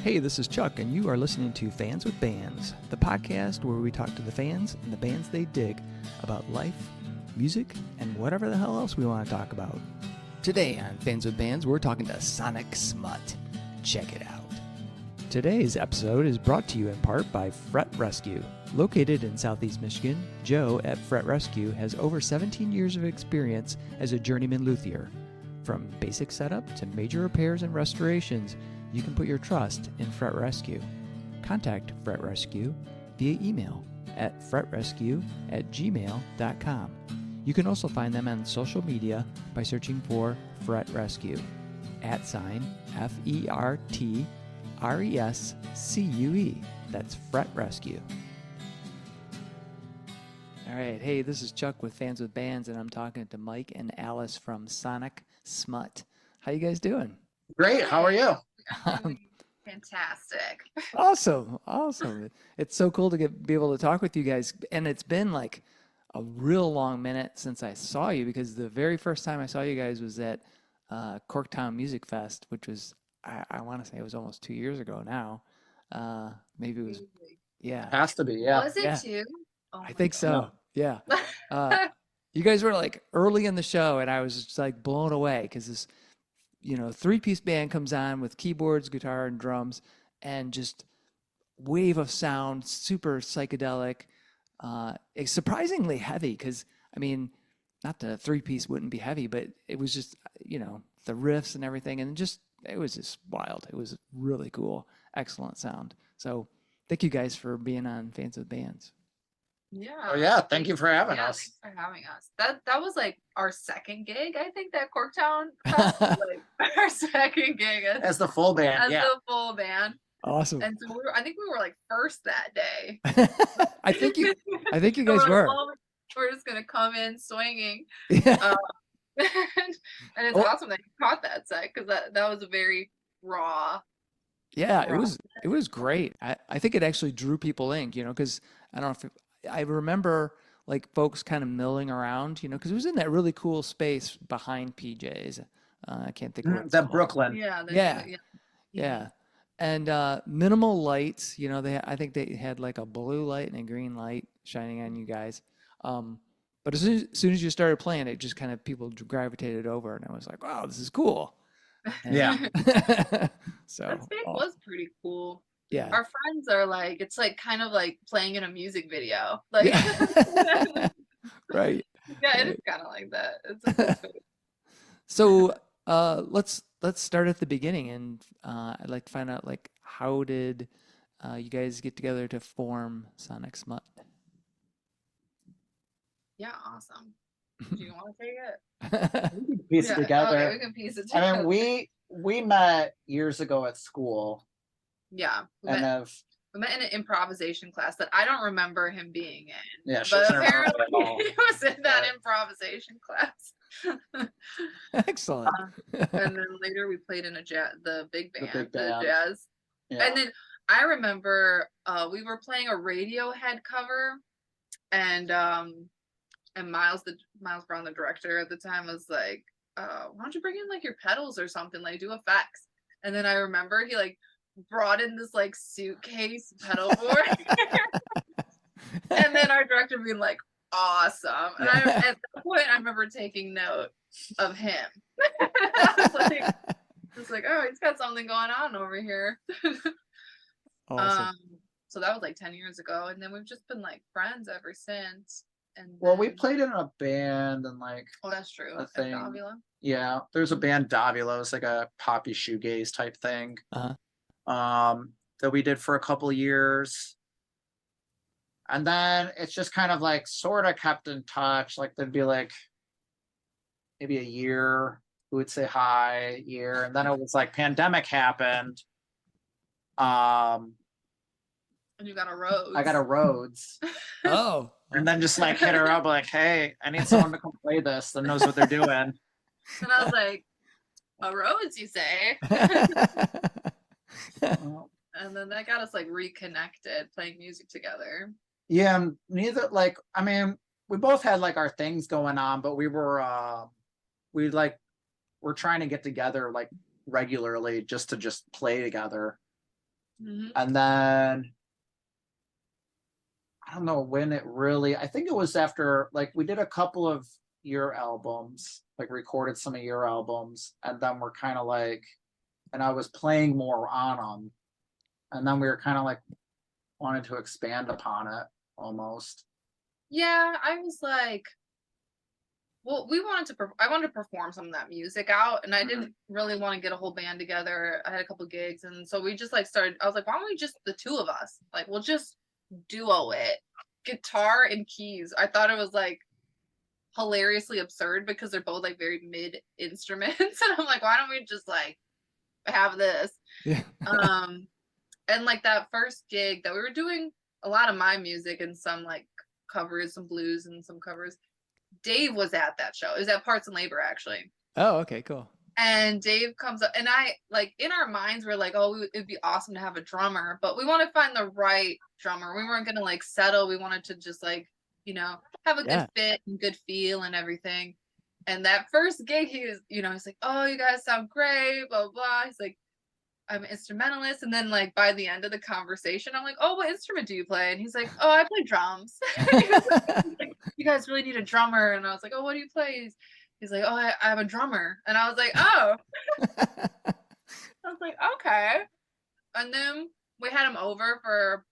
Hey, this is Chuck, and you are listening to Fans with Bands, the podcast where we talk to the fans and the bands they dig about life, music, and whatever the hell else we want to talk about. Today on Fans with Bands, we're talking to Sonic Smut. Check it out. Today's episode is brought to you in part by Fret Rescue. Located in Southeast Michigan, Joe at Fret Rescue has over 17 years of experience as a journeyman luthier. From basic setup to major repairs and restorations, you can put your trust in Fret Rescue. Contact Fret Rescue via email at fretrescue@gmail.com. You can also find them on social media by searching for Fret Rescue, @FERTRESCUE. That's Fret Rescue. All right, hey, this is Chuck with Fans with Bands, and I'm talking to Mike and Alice from Sonic Smut. How you guys doing? Great. How are you? Fantastic. Awesome. It's so cool to be able to talk with you guys. And it's been like a real long minute since I saw you, because the very first time I saw you guys was at Corktown Music Fest, which was, I want to say it was almost 2 years ago now. Maybe it was, yeah. Has to be, yeah. Was it Yeah. too? Oh I my think God. so. Yeah. You guys were like early in the show, and I was just like blown away because this, three-piece band comes on with keyboards, guitar, and drums, and just wave of sound, super psychedelic. It's surprisingly heavy because, I mean, not that a three-piece wouldn't be heavy, but it was just, the riffs and everything, and it was just wild. It was really cool. Excellent sound. So thank you guys for being on Fans with Bands. Yeah. Oh yeah, thank you for having Yeah, us. thanks for having us. That was like our second gig, I think, that Corktown Fest was like our second gig As the full band, as yeah. the full band. Awesome. And so I think we were like first that day. I think you So guys were. We're just gonna come in swinging. Yeah. And it's Well- awesome that you caught that set, because that was a very raw. Yeah, it was great. I think it actually drew people in, because I don't know if I remember like folks kind of milling around, because it was in that really cool space behind PJ's. I can't think of what it's That called. Brooklyn. Yeah. And minimal lights, I think they had like a blue light and a green light shining on you guys. But as soon as you started playing, it just kind of people gravitated over, and I was like, wow, this is cool. And, Yeah. So That space awesome. was pretty cool. Yeah. Our friends are like, it's like kind of like playing in a music video. Like, Yeah. Right. yeah, it is kind of like that. It's a cool space. So let's start at the beginning, and I'd like to find out, like, how did you guys get together to form Sonic Smut? Yeah, awesome. Do you want to take it? We can piece it together. Okay, we can piece it I together. mean, we met years ago at school, Yeah, and we met in an improvisation class that I don't remember him being in. yeah, she But doesn't remember apparently at all. he was in that improvisation class. Excellent. And then later we played in the big band, the jazz. Yeah. And then I remember we were playing a Radiohead cover, and Miles Brown, the director at the time, was like, why don't you bring in like your pedals or something, like do effects. And then I remember he like brought in this like suitcase pedal board. And then our director being like, awesome. And at that point I remember taking note of him. I was like, oh, he's got something going on over here. Awesome. So that was like 10 years ago, and then we've just been like friends ever since. And Well, we then- played in a band, and like, Oh, that's true. a At thing. Davila. yeah, there's a band Davila. It's like a poppy shoegaze type thing. Uh-huh. That we did for a couple of years. And then it's just kind of like sort of kept in touch. Like there'd be like maybe a year we would say hi, year, and then it was like pandemic happened. And you got a Rhodes. I got a Rhodes. Oh. And then just like hit her up like, hey, I need someone to come play this that knows what they're doing. And I was like, a Rhodes, you say? And then that got us like reconnected, playing music together. Yeah, neither, like, I mean, we both had like our things going on, but we're trying to get together like regularly just to play together. And then I don't know when it really, I think it was after, like, we did a couple of your albums, like recorded some of your albums, and then we're kind of like, and I was playing more on them, and then we were kind of like wanted to expand upon it almost. Yeah, I was like, well, I wanted to perform some of that music out, and I didn't really want to get a whole band together. I had a couple gigs, and so we just like started. I was like, why don't we just the two of us? Like, we'll just duo it, guitar and keys. I thought it was like hilariously absurd because they're both like very mid instruments, and I'm like, why don't we just like have this? Yeah. And like that first gig that we were doing a lot of my music and some like covers, some blues and some covers. Dave was at that show. It was at Parts and Labor, actually. Oh, okay, cool. And Dave comes up, and I like in our minds we're like, oh, it'd be awesome to have a drummer, but we want to find the right drummer. We weren't gonna like settle. We wanted to just like, have a good fit and good feel and everything. And that first gig, he was, he's like, oh, you guys sound great, blah blah. He's like, I'm an instrumentalist. And then like by the end of the conversation, I'm like, oh, what instrument do you play? And he's like, oh, I play drums. Like, you guys really need a drummer. And I was like, oh, what do you play? He's like, oh, I have a drummer. And I was like, oh. I was like, okay. And then we had him over for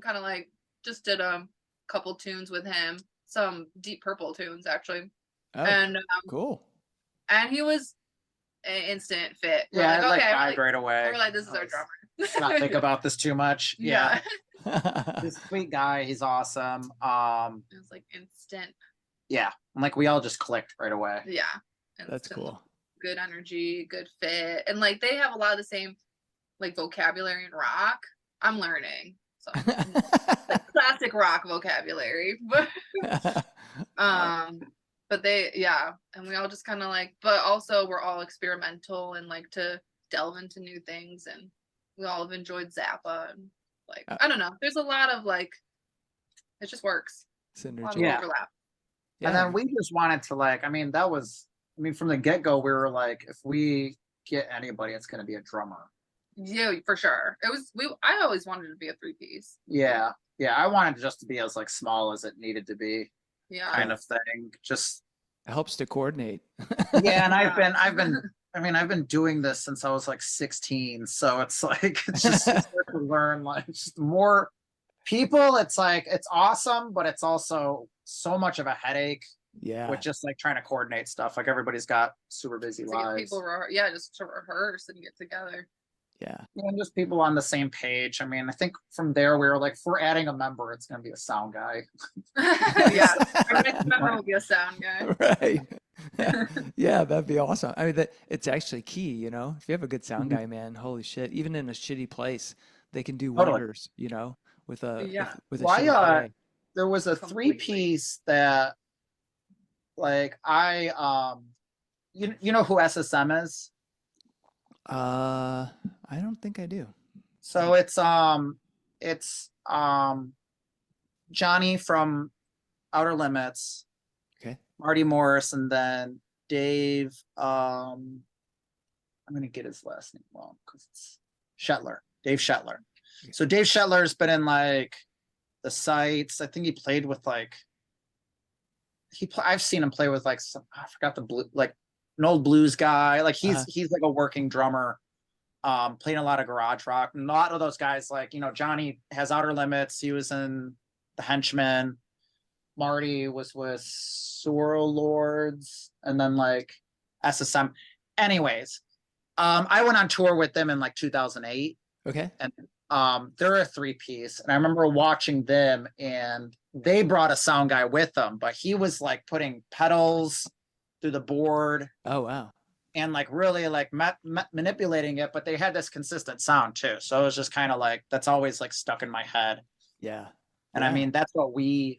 kind of like just did a couple tunes with him, some Deep Purple tunes actually. Oh, and cool. And he was an instant fit. We're like, okay, right away. We're like, this is our drummer. Not think about this too much. Yeah. Yeah. He's a sweet guy. He's awesome. It was like instant. Yeah. Like we all just clicked right away. Yeah. That's cool. Good energy, good fit. And like they have a lot of the same like vocabulary in rock. I'm learning. So like classic rock vocabulary. But they, and we all just kind of like, but also we're all experimental and like to delve into new things, and we all have enjoyed Zappa and like I don't know. There's a lot of like, it just works. Synergy. A lot of overlap. Yeah. And then we just wanted to like, from the get-go, we were like, if we get anybody, it's going to be a drummer. Yeah, for sure. I always wanted to be a 3-piece. Yeah. Yeah. I wanted just to be as like small as it needed to be. Yeah. Kind of thing. Just it helps to coordinate. Yeah. And I've been doing this since I was like 16. So it's like, it's just to learn like just more people. It's like, it's awesome, but it's also so much of a headache. Yeah. With just like trying to coordinate stuff. Like everybody's got super busy lives. People just to rehearse and get together. Yeah. And just people on the same page. I mean, I think from there we were like, if we're adding a member, it's going to be a sound guy. Yeah. Our next member will be a sound guy. Right. Yeah, that'd be awesome. I mean, it's actually key, if you have a good sound guy, man, holy shit, even in a shitty place, they can do wonders, with a shitty guy. There was a 3-piece that like you know who SSM is? I don't think I do. So it's Johnny from Outer Limits, okay, Marty Morris, and then Dave. I'm gonna get his last name wrong because it's Shetler. Dave Shetler. Okay. So Dave Shetler's been in like the Sights. I think he played with like I've seen him play with like I forgot the blue, like an old blues guy. Like he's like a working drummer. Playing a lot of garage rock. And a lot of those guys, like, Johnny has Outer Limits. He was in The Henchmen. Marty was with Sorrow Lords, and then like SSM. Anyways, I went on tour with them in like 2008. Okay. And they're a 3-piece. And I remember watching them, and they brought a sound guy with them, but he was like putting pedals through the board. Oh, wow. And like really like manipulating it, but they had this consistent sound too. So it was just kind of like, that's always like stuck in my head. Yeah. And I mean, that's what we'll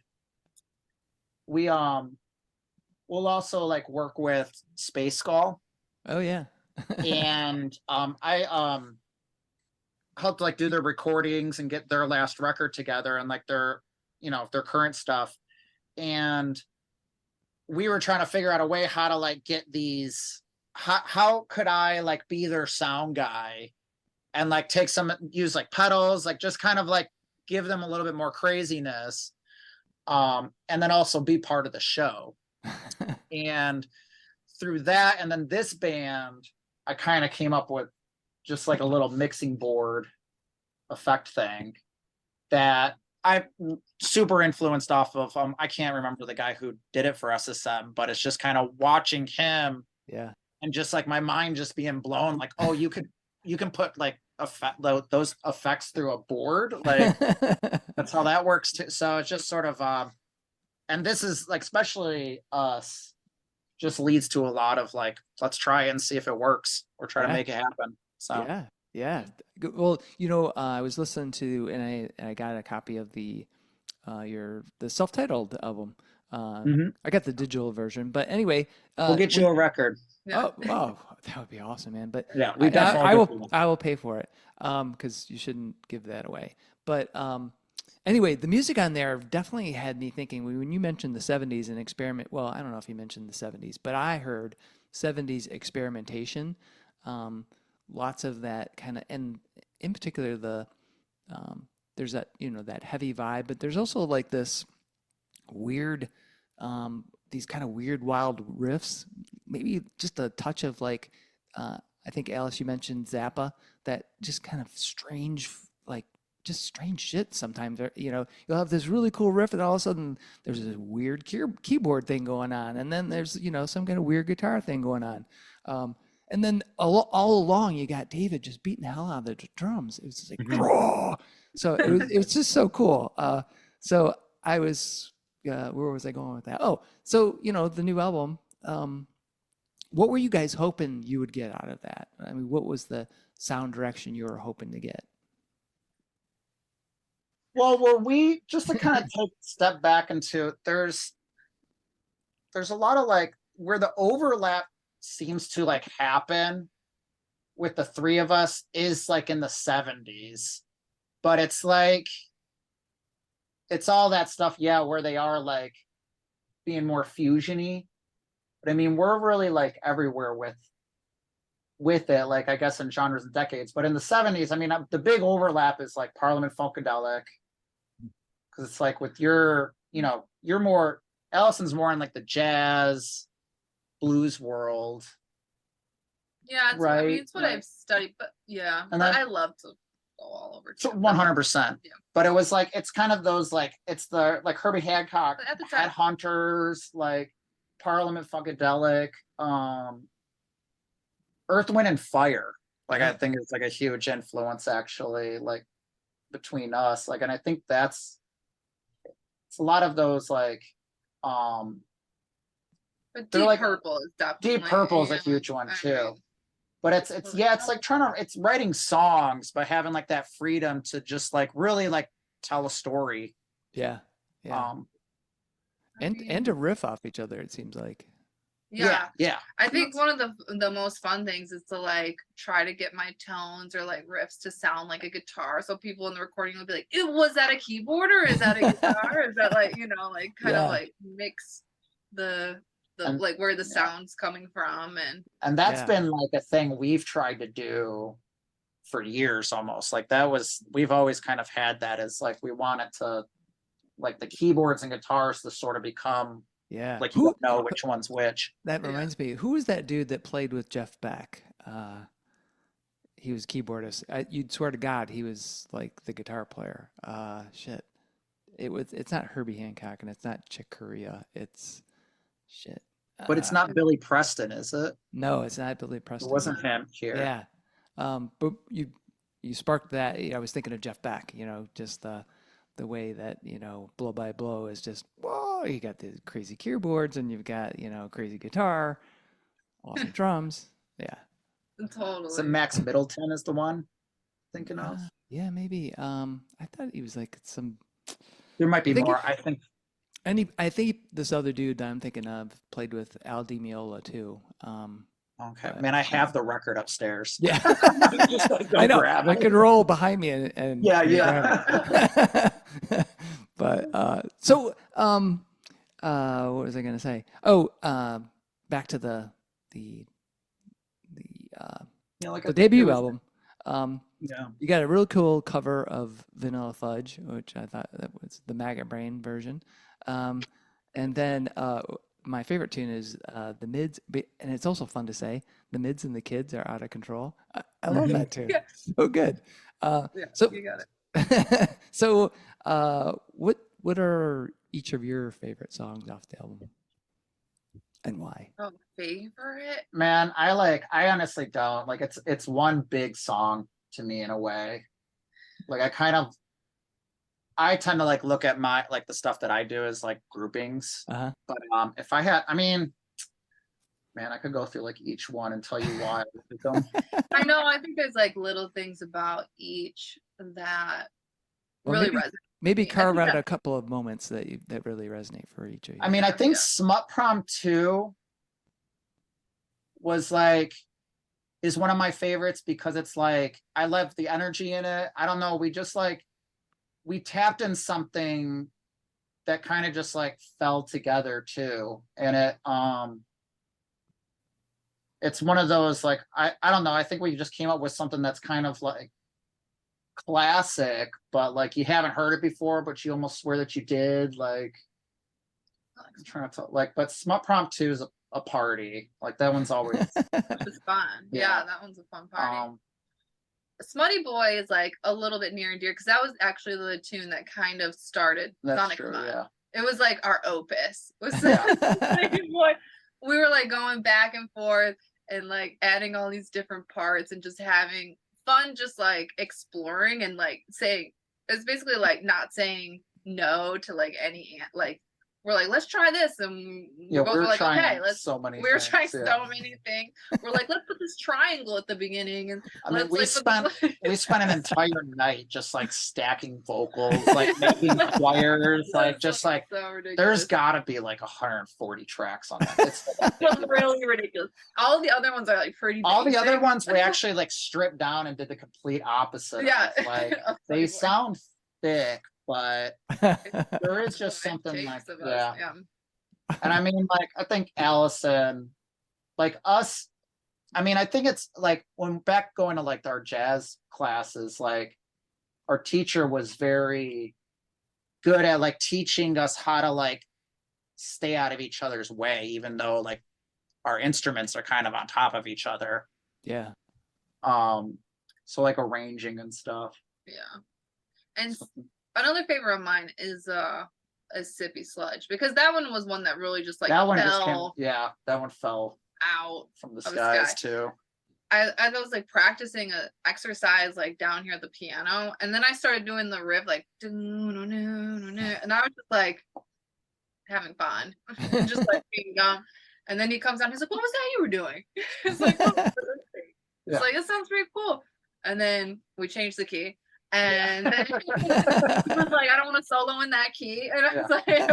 also like work with Space Skull. Oh yeah. And I helped like do their recordings and get their last record together and like their current stuff. And we were trying to figure out a way how to like get these, how could I like be their sound guy and like take some, use like pedals, like just kind of like give them a little bit more craziness. And then also be part of the show. And through that, and then this band, I kind of came up with just like a little mixing board effect thing that I super influenced off of. I can't remember the guy who did it for SSM, but it's just kind of watching him. Yeah. And just like my mind just being blown, like, oh, you can put like those effects through a board. Like that's how that works too. So it's just sort of, and this is like, especially us, just leads to a lot of like, let's try and see if it works or try to make it happen. So yeah. Well, I was listening to, and I got a copy of the self-titled album. I got the digital version, but anyway, we'll get you a record. Yeah. Oh, wow, that would be awesome, man! But yeah, we definitely I will pay for it, because you shouldn't give that away. But anyway, the music on there definitely had me thinking when you mentioned the '70s and experiment. Well, I don't know if you mentioned the '70s, but I heard '70s experimentation. Lots of that kind of, and in particular there's that that heavy vibe, but there's also like this weird, these kind of weird wild riffs, maybe just a touch of like, I think Alice, you mentioned Zappa, that just kind of strange, like just strange shit sometimes. You'll have this really cool riff and all of a sudden there's this weird keyboard thing going on, and then there's some kind of weird guitar thing going on. And then all along, you got David just beating the hell out of the drums. It was just like, raw. So it was just so cool. So I was, where was I going with that? Oh, so the new album. What were you guys hoping you would get out of that? I mean, what was the sound direction you were hoping to get? Well, were we just to kind of take a step back into there's a lot of like where the overlap seems to like happen with the three of us is like in the 70s, but it's like it's all that stuff, yeah, where they are like being more fusiony, but I mean we're really like everywhere with it, like I guess in genres and decades. But in the 70s, I mean the big overlap is like Parliament Funkadelic, because it's like with you're more, Allison's more in like the jazz blues world. Yeah, right. It's what I've studied, but yeah, and but then, I love to go all over. So 100%. Yeah. But it was like it's kind of those like it's the like Herbie Hancock, at the time, Headhunters, like Parliament Funkadelic, Earth, Wind and Fire. Like I think it's like a huge influence actually, like between us. Like, and I think it's a lot of those like but Deep like, Purple is definitely Deep Purple is a huge one too. But it's like it's writing songs, but having like that freedom to just like really like tell a story. Yeah. And to riff off each other, it seems like. Yeah. I think one of the most fun things is to like try to get my tones or like riffs to sound like a guitar, so people in the recording will be like, was that a keyboard or is that a guitar? Is that like like kind of like mix the like where the sound's coming from, and that's been like a thing we've tried to do for years almost. Like we've always kind of had that as like we wanted to like the keyboards and guitars to sort of become like you don't know which one's which. That reminds me, who was that dude that played with Jeff Beck? He was keyboardist. You'd swear to God he was like the guitar player. Shit. It's not Herbie Hancock and it's not Chick Corea. It's shit. But it's not Billy Preston, is it? No, it's not Billy Preston. It wasn't him here. Yeah. But you sparked that. I was thinking of Jeff Beck, just the way that, Blow by Blow is just, whoa, you got the crazy keyboards and you've got, crazy guitar, awesome drums. Yeah. Totally. So Max Middleton is the one thinking of? Yeah, maybe. I thought he was like some. There might be more. I think this other dude that I'm thinking of played with Al Di Meola too. Okay, man, I have the record upstairs. Yeah, just I know. I could roll behind me and yeah. But so what was I gonna say? Oh, back to the debut album. Yeah. You got a real cool cover of Vanilla Fudge, which I thought that was the Maggot Brain version. Um, and then my favorite tune is the mids, and it's also fun to say the mids and the kids are out of control. I love that tune. Yeah. So good. Yeah, So you got it. so what are each of your favorite songs off the album, and why? Oh, favorite? Man, I honestly don't. Like it's one big song to me in a way. Like I tend to like look at my like the stuff that I do as like groupings. Uh-huh. But if I had, I mean, man, I could go through like each one and tell you why. I know. I think there's like little things about each that Well, really maybe resonate. maybe with me. I carve think out that- a couple of moments that really resonate for each of you. I mean, I think Yeah. Smut Prom 2 was like is one of my favorites because it's like I love the energy in it. I don't know, we just like we tapped in something that kind of just like fell together too. And it's one of those like I don't know, I think we just came up with something that's kind of like classic, but like you haven't heard it before, but you almost swear that you did. Like I'm trying to like, but Smut Prom 2 is a party. Like that one's always It's fun. Yeah. Yeah, that one's a fun party. um Smutty Boy is like a little bit near and dear because that was actually the tune that kind of started that's Sonic true, Smut. yeah. It was like our opus. Was Yeah. Smutty Boy. We were like going back and forth and like adding all these different parts and just having fun, just like exploring and like saying it's basically like not saying no to like any like we're like let's try this and Yeah, both we're were like trying okay let's so many we were things, trying yeah. so many things. We're like let's put this triangle at the beginning and I mean, let's like put we spent an entire night just like stacking vocals, like making choirs, like just like so ridiculous. there's gotta be like 140 tracks on that. It's It's really ridiculous. All the other ones are like pretty all the other basic. ones we actually like stripped down and did the complete opposite. Yeah. Of, like of they Smutty Boy. sound thick, but there is just What it something takes like of us, yeah. And I mean, like I think Allison, like us, I mean, I think it's like when back going to like our jazz classes, like our teacher was very good at like teaching us how to like stay out of each other's way, even though like our instruments are kind of on top of each other. Yeah. So like arranging and stuff. Yeah. And another favorite of mine is a Sippy Sludge because that one was one that really just like that one just came, fell yeah, that one fell out. from the of the skies sky. too. I was like practicing a exercise like down here at the piano, and then I started doing the riff like, and I was just like having fun, just like being dumb. And then he comes down, he's like, "What was that you were doing?" It's like, "Oh, it's Yeah. like it sounds pretty cool." And then we changed the key, and then he was like, "I don't want to solo in that key," and I was like, "Okay,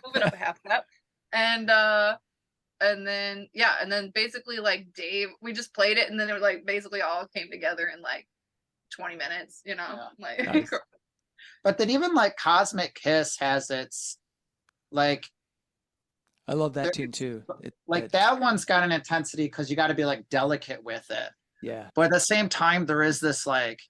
move it up a half step." And then yeah, and then basically like Dave, we just played it, and then it was like basically all came together in like 20 minutes, you know, Yeah. like Nice. But then even like Cosmic Kiss has its like I love that There- tune too. like that one's got an intensity because you got to be like delicate with it. Yeah. But at the same time, there is this like,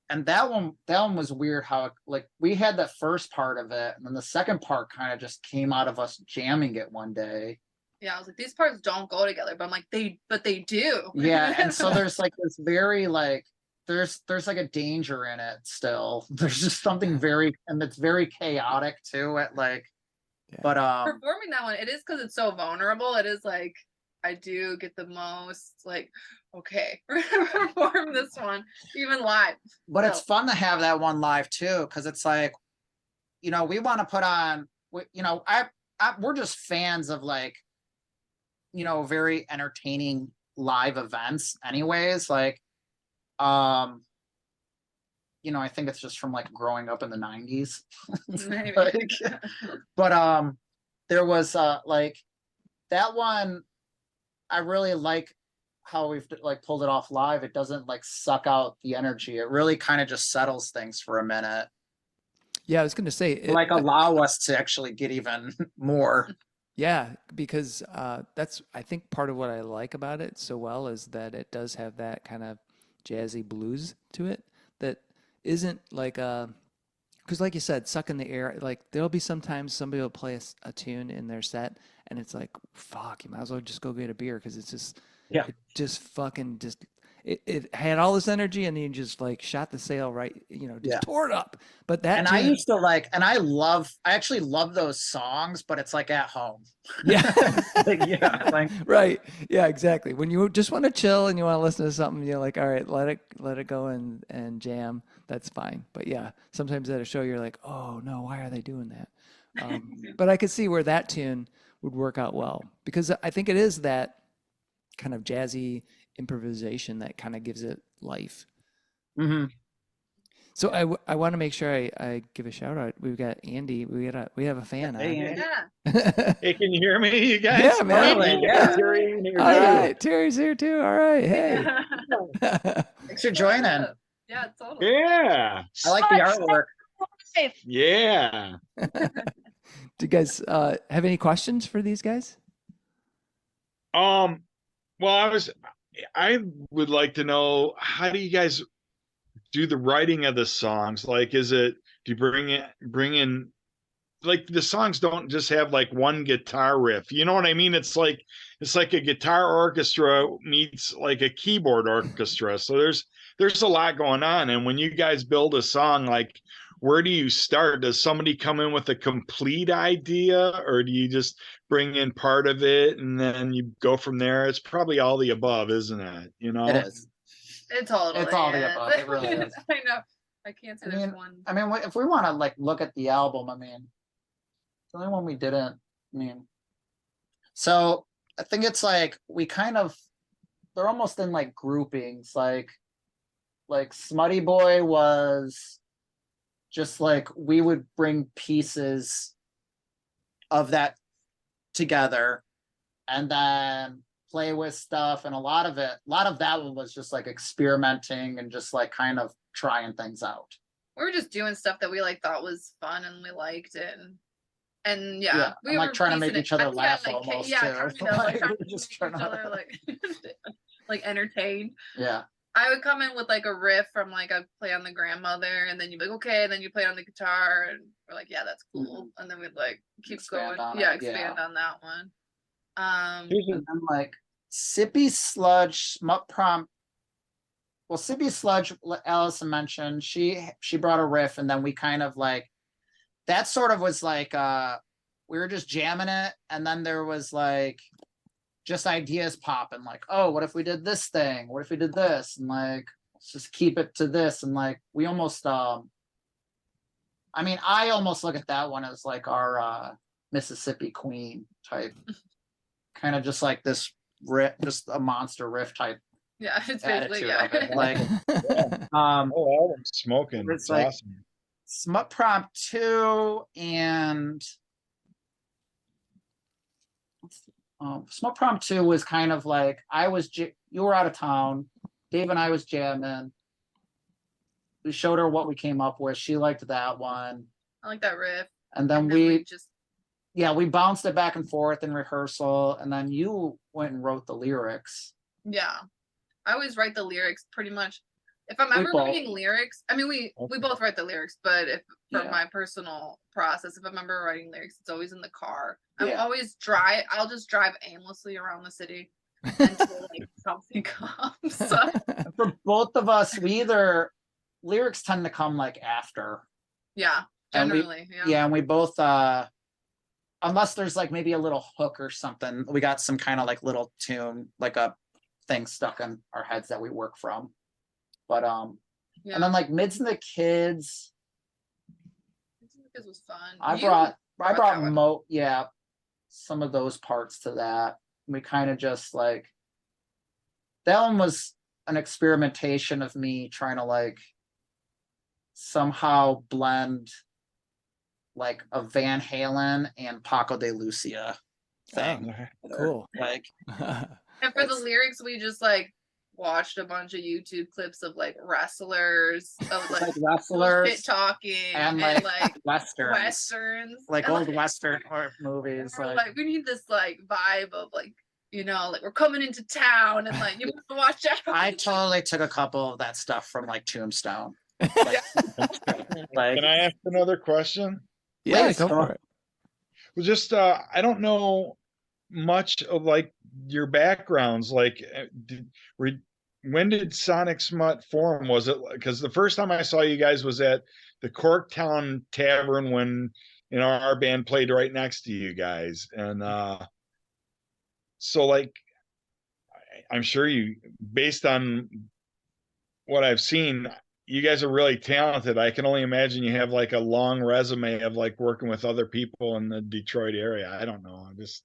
and that one was weird how like we had that first part of it, and then the second part kind of just came out of us jamming it one day. yeah, I was like, these parts don't go together, but I'm like, they do. Yeah, and so there's like this very like there's like a danger in it still. There's just something very and it's very chaotic too. At like, Yeah. but Performing that one, it is because it's so vulnerable. It is like I do get the most like, okay, we're gonna perform this one even live. but it's So, fun to have that one live too because it's like, you know, we want to put on, you know, we're just fans of like, you know, very entertaining live events anyways. Like, you know, I think it's just from like growing up in the 90s. maybe. Like, but there was like that one, I really like how we've like pulled it off live. It doesn't like suck out the energy. It really kind of just settles things for a minute. Yeah, I was going to say Like allow us to actually get even more. yeah, because that's I think part of what I like about it so well is that it does have that kind of jazzy blues to it that isn't like because like you said, suck in the air. Like there'll be sometimes somebody will play a tune in their set, and it's like, fuck, you might as well just go get a beer because it's just, Yeah. it just fucking just. It had all this energy, and then you just like shot the sail right, just tore it up. But that And I used to like, and I actually love those songs, but it's like at home. Yeah. Right. Yeah, exactly. When you just want to chill and you want to listen to something, you're like, all right, let it go and jam. That's fine. But yeah, sometimes at a show you're like, oh no, why are they doing that? But I could see where that tune would work out well because I think it is that kind of jazzy improvisation that kind of gives it life. Mm-hmm. So I want to make sure I give a shout out. We've got Andy. We have a fan. Hey, Yeah. Hey, can you hear me, you guys? Yeah, man. Yeah. All right, Terry's here too. All right, hey. Thanks for joining. Yeah, totally. Yeah. I like the artwork. Yeah. Do you guys have any questions for these guys? Well, I would like to know, how do you guys do the writing of the songs? Like, do you bring in, like, the songs don't just have like one guitar riff, you know what I mean? It's like a guitar orchestra meets like a keyboard orchestra. So there's a lot going on. And when you guys build a song, like, where do you start? Does somebody come in with a complete idea, or do you just bring in part of it and then you go from there? It's probably all the above, isn't it? It is. It's all the above. It really is. I know. I can't say there's one. I mean, if we want to like look at the album, I mean, the only one we didn't. So I think it's like they're almost in like groupings. Like Smutty Boy was just like we would bring pieces of that together and then play with stuff, and a lot of that one was just like experimenting and just like kind of trying things out. We were just doing stuff that we like thought was fun and we liked it, and Yeah, we like were trying to make each other laugh like, almost yeah, too. like trying We're to just make trying each to other like entertained. Yeah. I would come in with like a riff from like I'd play on the grandmother, and then you'd be like, okay, and then you play on the guitar, and we're like, yeah, that's cool. And then we'd like keep Expand going. on Yeah, it, expand on that one. And then like Sippy Sludge Smut Prompt. Well, Sippy Sludge, Alison mentioned, she brought a riff, and then we kind of like that sort of was like we were just jamming it, and then there was like just ideas popping, like, oh, what if we did this thing? What if we did this? And like, let's just keep it to this. And like, we almost, I almost look at that one as like our Mississippi Queen type, kind of just like this riff, just a monster riff type. Yeah, it's basically, yeah. Of it. Like, I'm smoking. It's like awesome. Smut Prompt 2 and Smut Prompt 2 was kind of like you were out of town, Dave and I was jamming. We showed her what we came up with. She liked that one. I like that riff. And then we bounced it back and forth in rehearsal, and then you went and wrote the lyrics. Yeah, I always write the lyrics pretty much. If I'm ever writing lyrics, I mean, we both write the lyrics, but for my personal process, if I'm ever writing lyrics, it's always in the car. I'll just drive aimlessly around the city until like something comes. For both of us, lyrics tend to come like after. Yeah, generally. And we both unless there's like maybe a little hook or something, we got some kind of like little tune, like a thing stuck in our heads that we work from. But and then like Mids and the Kids. Mids and the Kids was fun. I brought some of those parts to that. We kind of just like that one was an experimentation of me trying to like somehow blend like a Van Halen and Paco de Lucia thing. Cool. Like, and for the lyrics, we just like watched a bunch of YouTube clips of like wrestlers, of like shit talking and like westerns, like and, old Western movies. Like we need this like vibe of like you know, like we're coming into town and like you have to watch out. I totally took a couple of that stuff from like Tombstone. Like, Can I ask another question? Yeah, Please, go go. for it. Well, just I don't know much of like your backgrounds. Like, when did Sonic Smut form? Was it because the first time I saw you guys was at the Corktown Tavern when our band played right next to you guys, and so like I'm sure you, based on what I've seen, you guys are really talented. I can only imagine you have like a long resume of like working with other people in the Detroit area. I don't know. I'm just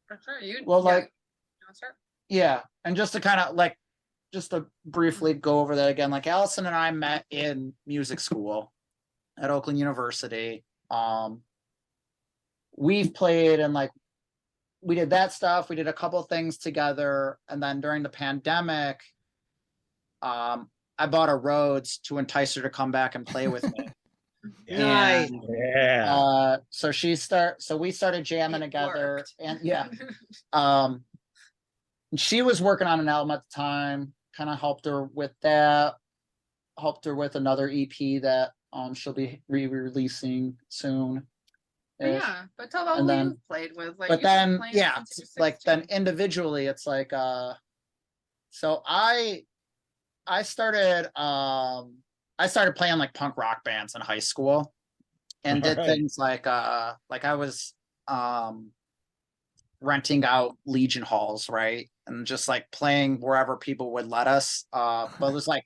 For sure. You Well, yeah. like, You wanna start? yeah, and just to kind of like, just to briefly go over that again, like Allison and I met in music school at Oakland University. We've played and like we did that stuff. We did a couple of things together, and then during the pandemic, I bought a Rhodes to entice her to come back and play with me. Nice. And yeah. so we started jamming It together, worked. and yeah, she was working on an album at the time. Kind of helped her with that. Helped her with another EP that she'll be re-releasing soon. But yeah, but tell about And who then- you've played with. Like, But you've been then playing yeah, since you were like then 16. individually, it's like so I started playing like punk rock bands in high school, and did Alright. things like I was renting out Legion halls, right? And just like playing wherever people would let us. But it was like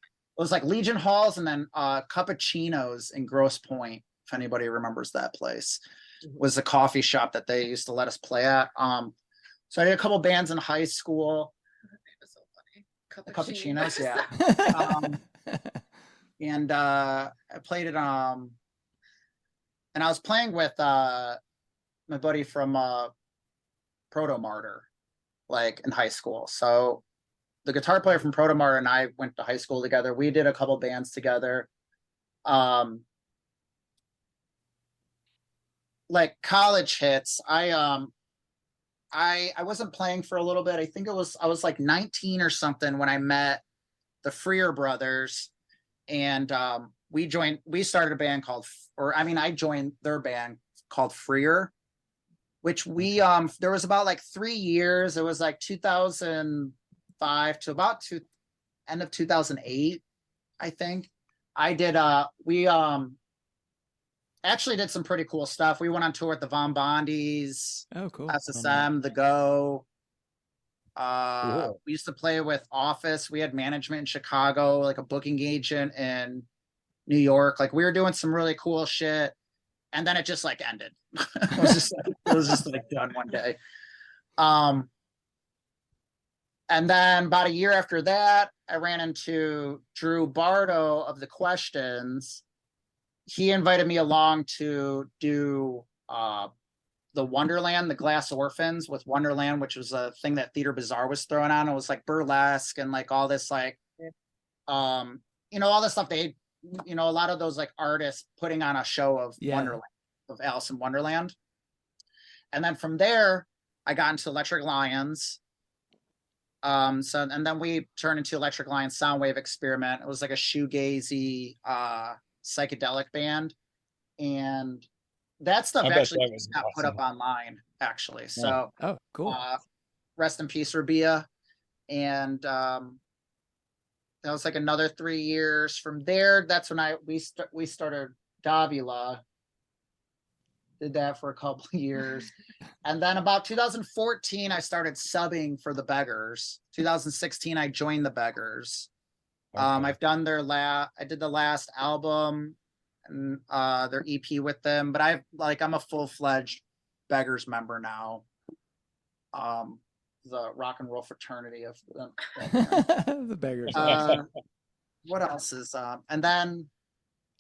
Legion halls, and then Cappuccinos in Grosse Pointe, if anybody remembers that place, was the coffee shop that they used to let us play at. So I did a couple bands in high school. It was so funny. The Cappuccinos, yeah. And I played it and I was playing with my buddy from Proto Martyr, like in high school. So the guitar player from Proto Martyr and I went to high school together. We did a couple bands together. Like college hits, I wasn't playing for a little bit. I think I was like 19 or something when I met the Freer brothers, and we started a band called, I joined their band called Freer, which we there was about like 3 years. It was like 2005 to about end of 2008, I think. We actually did some pretty cool stuff. We went on tour with the Von Bondies, Oh, cool. SSM, The Go. Cool. We used to play with Office. We had management in Chicago, like a booking agent in New York. Like we were doing some really cool shit, and then it just like ended. It was just like done one day. And then about a year after that, I ran into Drew Bardo of The Questions. He invited me along to do the Wonderland, the Glass Orphans with Wonderland, which was a thing that Theater Bizarre was throwing on. It was like burlesque and like all this like all this stuff they a lot of those like artists putting on a show of Wonderland, of Alice in Wonderland. And then from there I got into Electric Lions. And then we turned into Electric Lions Soundwave Experiment. It was like a shoegazy psychedelic band, and that stuff actually just got put up online actually. So Oh, cool. Rest in peace, Rabia. And that was like another 3 years. From there, that's when we started Davila. Did that for a couple of years. And then about 2014, I started subbing for the Beggars. 2016, I joined the Beggars. I've done I did the last album and their EP with them, but I'm a full-fledged Beggars member now. The rock and roll fraternity of them. The Beggars. What else is and then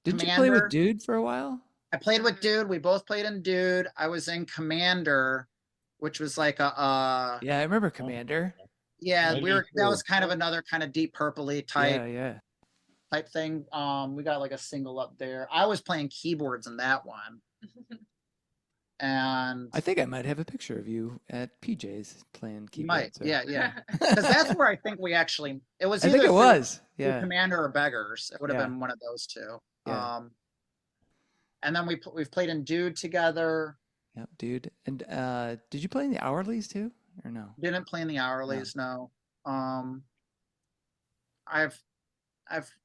Didn't you play with Commander. Dude for a while? I played with Dude. We both played in Dude. I was in Commander, which was like a Yeah, I remember Commander. yeah, I do that too. was kind of another kind of Deep Purple-y Yeah. type thing. We got like a single up there. I was playing keyboards in that one. And I think I might have a picture of you at PJ's playing you might, keyboards. yeah. Because that's where I think we actually, it was I either think it through was. Yeah. Commander or Beggars. It would have Yeah. been one of those two. Yeah. And then we've played in Dude together. Yep, dude. And did you play in the hourlies too, or no? Didn't play in the hourlies, no. I've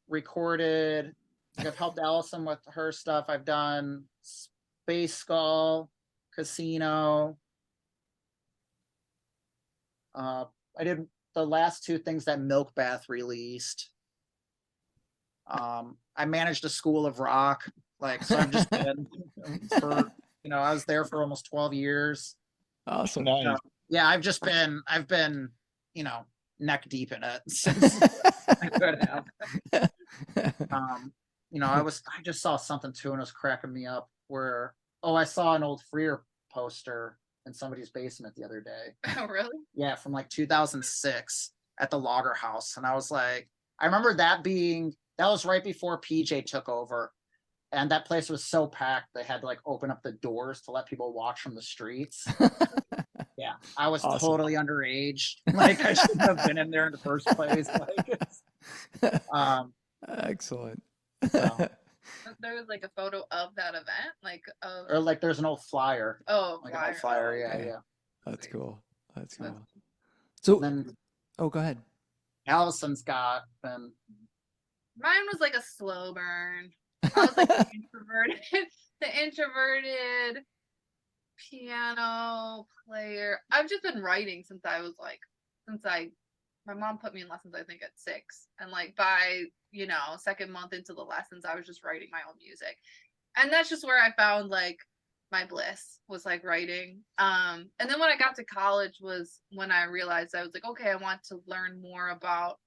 recorded, I've helped Allison with her stuff. I've done Space Skull, Casino. I did the last two things that Milk Bath released. I managed a school of rock, like, so I've just been for, I was there for almost 12 years. Awesome. Nice. So, yeah, I've been, neck deep in it since I could have. I just saw something too, and it was cracking me up where, I saw an old Freer poster in somebody's basement the other day. Oh, really? Yeah, from like 2006 at the Logger House. And I was like, I remember that was right before PJ took over. And that place was so packed, they had to like open up the doors to let people watch from the streets. Yeah, I was Awesome. totally underage. Like, I shouldn't have been in there in the first place. Excellent. So. There was like a photo of that event, like of. Or like there's an old flyer. Oh, Like an old flyer, yeah. That's cool. That's cool. So then, go ahead. Allison's got been. Mine was like a slow burn. I was like the introverted piano player. I've just been writing since my mom put me in lessons, I think at 6. And like by, second month into the lessons, I was just writing my own music. And that's just where I found like my bliss, was like writing. And then when I got to college was when I realized, I was like, okay, I want to learn more about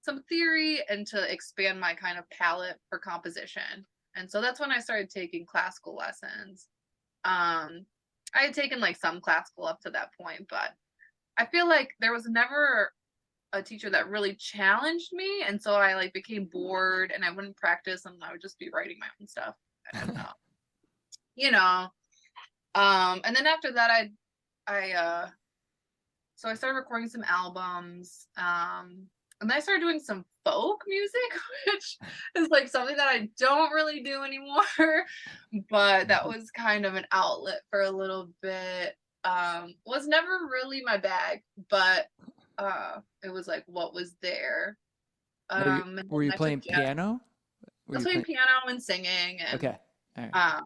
some theory and to expand my kind of palette for composition. And so that's when I started taking classical lessons. I had taken like some classical up to that point, but I feel like there was never a teacher that really challenged me, and so I like became bored and I wouldn't practice and I would just be writing my own stuff. And then after that I started recording some albums, and then I started doing some folk music, which is like something that I don't really do anymore, but that was kind of an outlet for a little bit. Was never really my bag, but it was like what was there. Were you playing piano? I was playing piano and singing and okay. All right.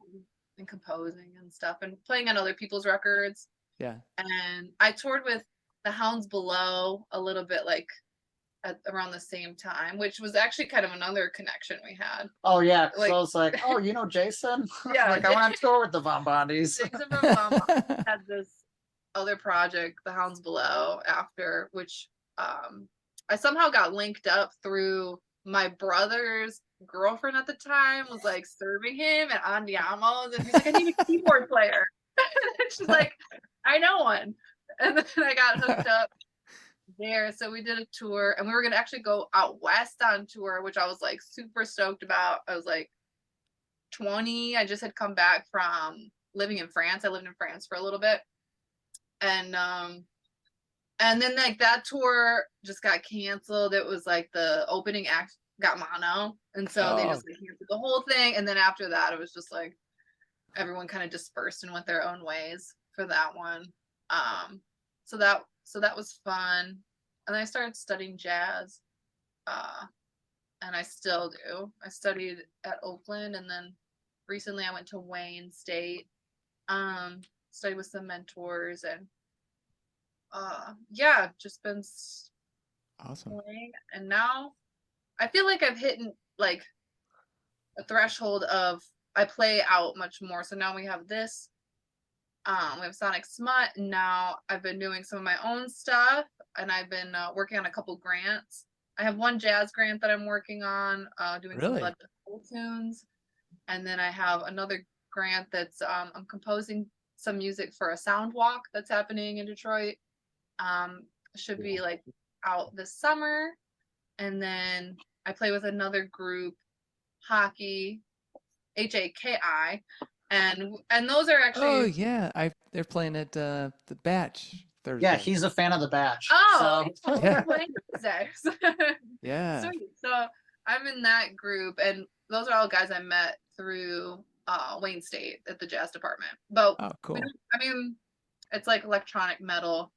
And composing and stuff and playing on other people's records. Yeah. And I toured with the Hounds Below a little bit, like at around the same time, which was actually kind of another connection we had. Oh yeah, like, so I was like, Jason? Yeah, like I went on tour with the Von Bondies. Jason from Von Bondies had this other project, the Hounds Below, after which I somehow got linked up through my brother's girlfriend at the time, was like serving him at Andiamo's, and he's like, I need a keyboard player. And she's like, I know one. And then I got hooked up there. So we did a tour, and we were gonna actually go out west on tour, which I was like super stoked about. I was like 20. I just had come back from living in France. I lived in France for a little bit. And then like that tour just got canceled. It was like the opening act got mono, and so they just like canceled the whole thing. And then after that, it was just like everyone kind of dispersed and went their own ways for that one. So that was fun. And then I started studying jazz, and I still do. I studied at Oakland, and then recently I went to Wayne State, studied with some mentors, and just been awesome playing. And now I feel like I've hit like a threshold of I play out much more. So now we have this. We have Sonic Smut, and now I've been doing some of my own stuff, and I've been working on a couple grants. I have one jazz grant that I'm working on, doing some Blood Bowl tunes, and then I have another grant that's I'm composing some music for a sound walk that's happening in Detroit. Should be like out this summer, and then I play with another group, Hockey, HAKI, and those are actually. Oh yeah, they're playing at the Batch Thursday. Yeah, he's a fan of the Batch. Oh, so. Yeah. playing Tuesday. Yeah. Sweet. So I'm in that group, and those are all guys I met through Wayne State at the jazz department. But Oh, cool. I mean, it's like electronic metal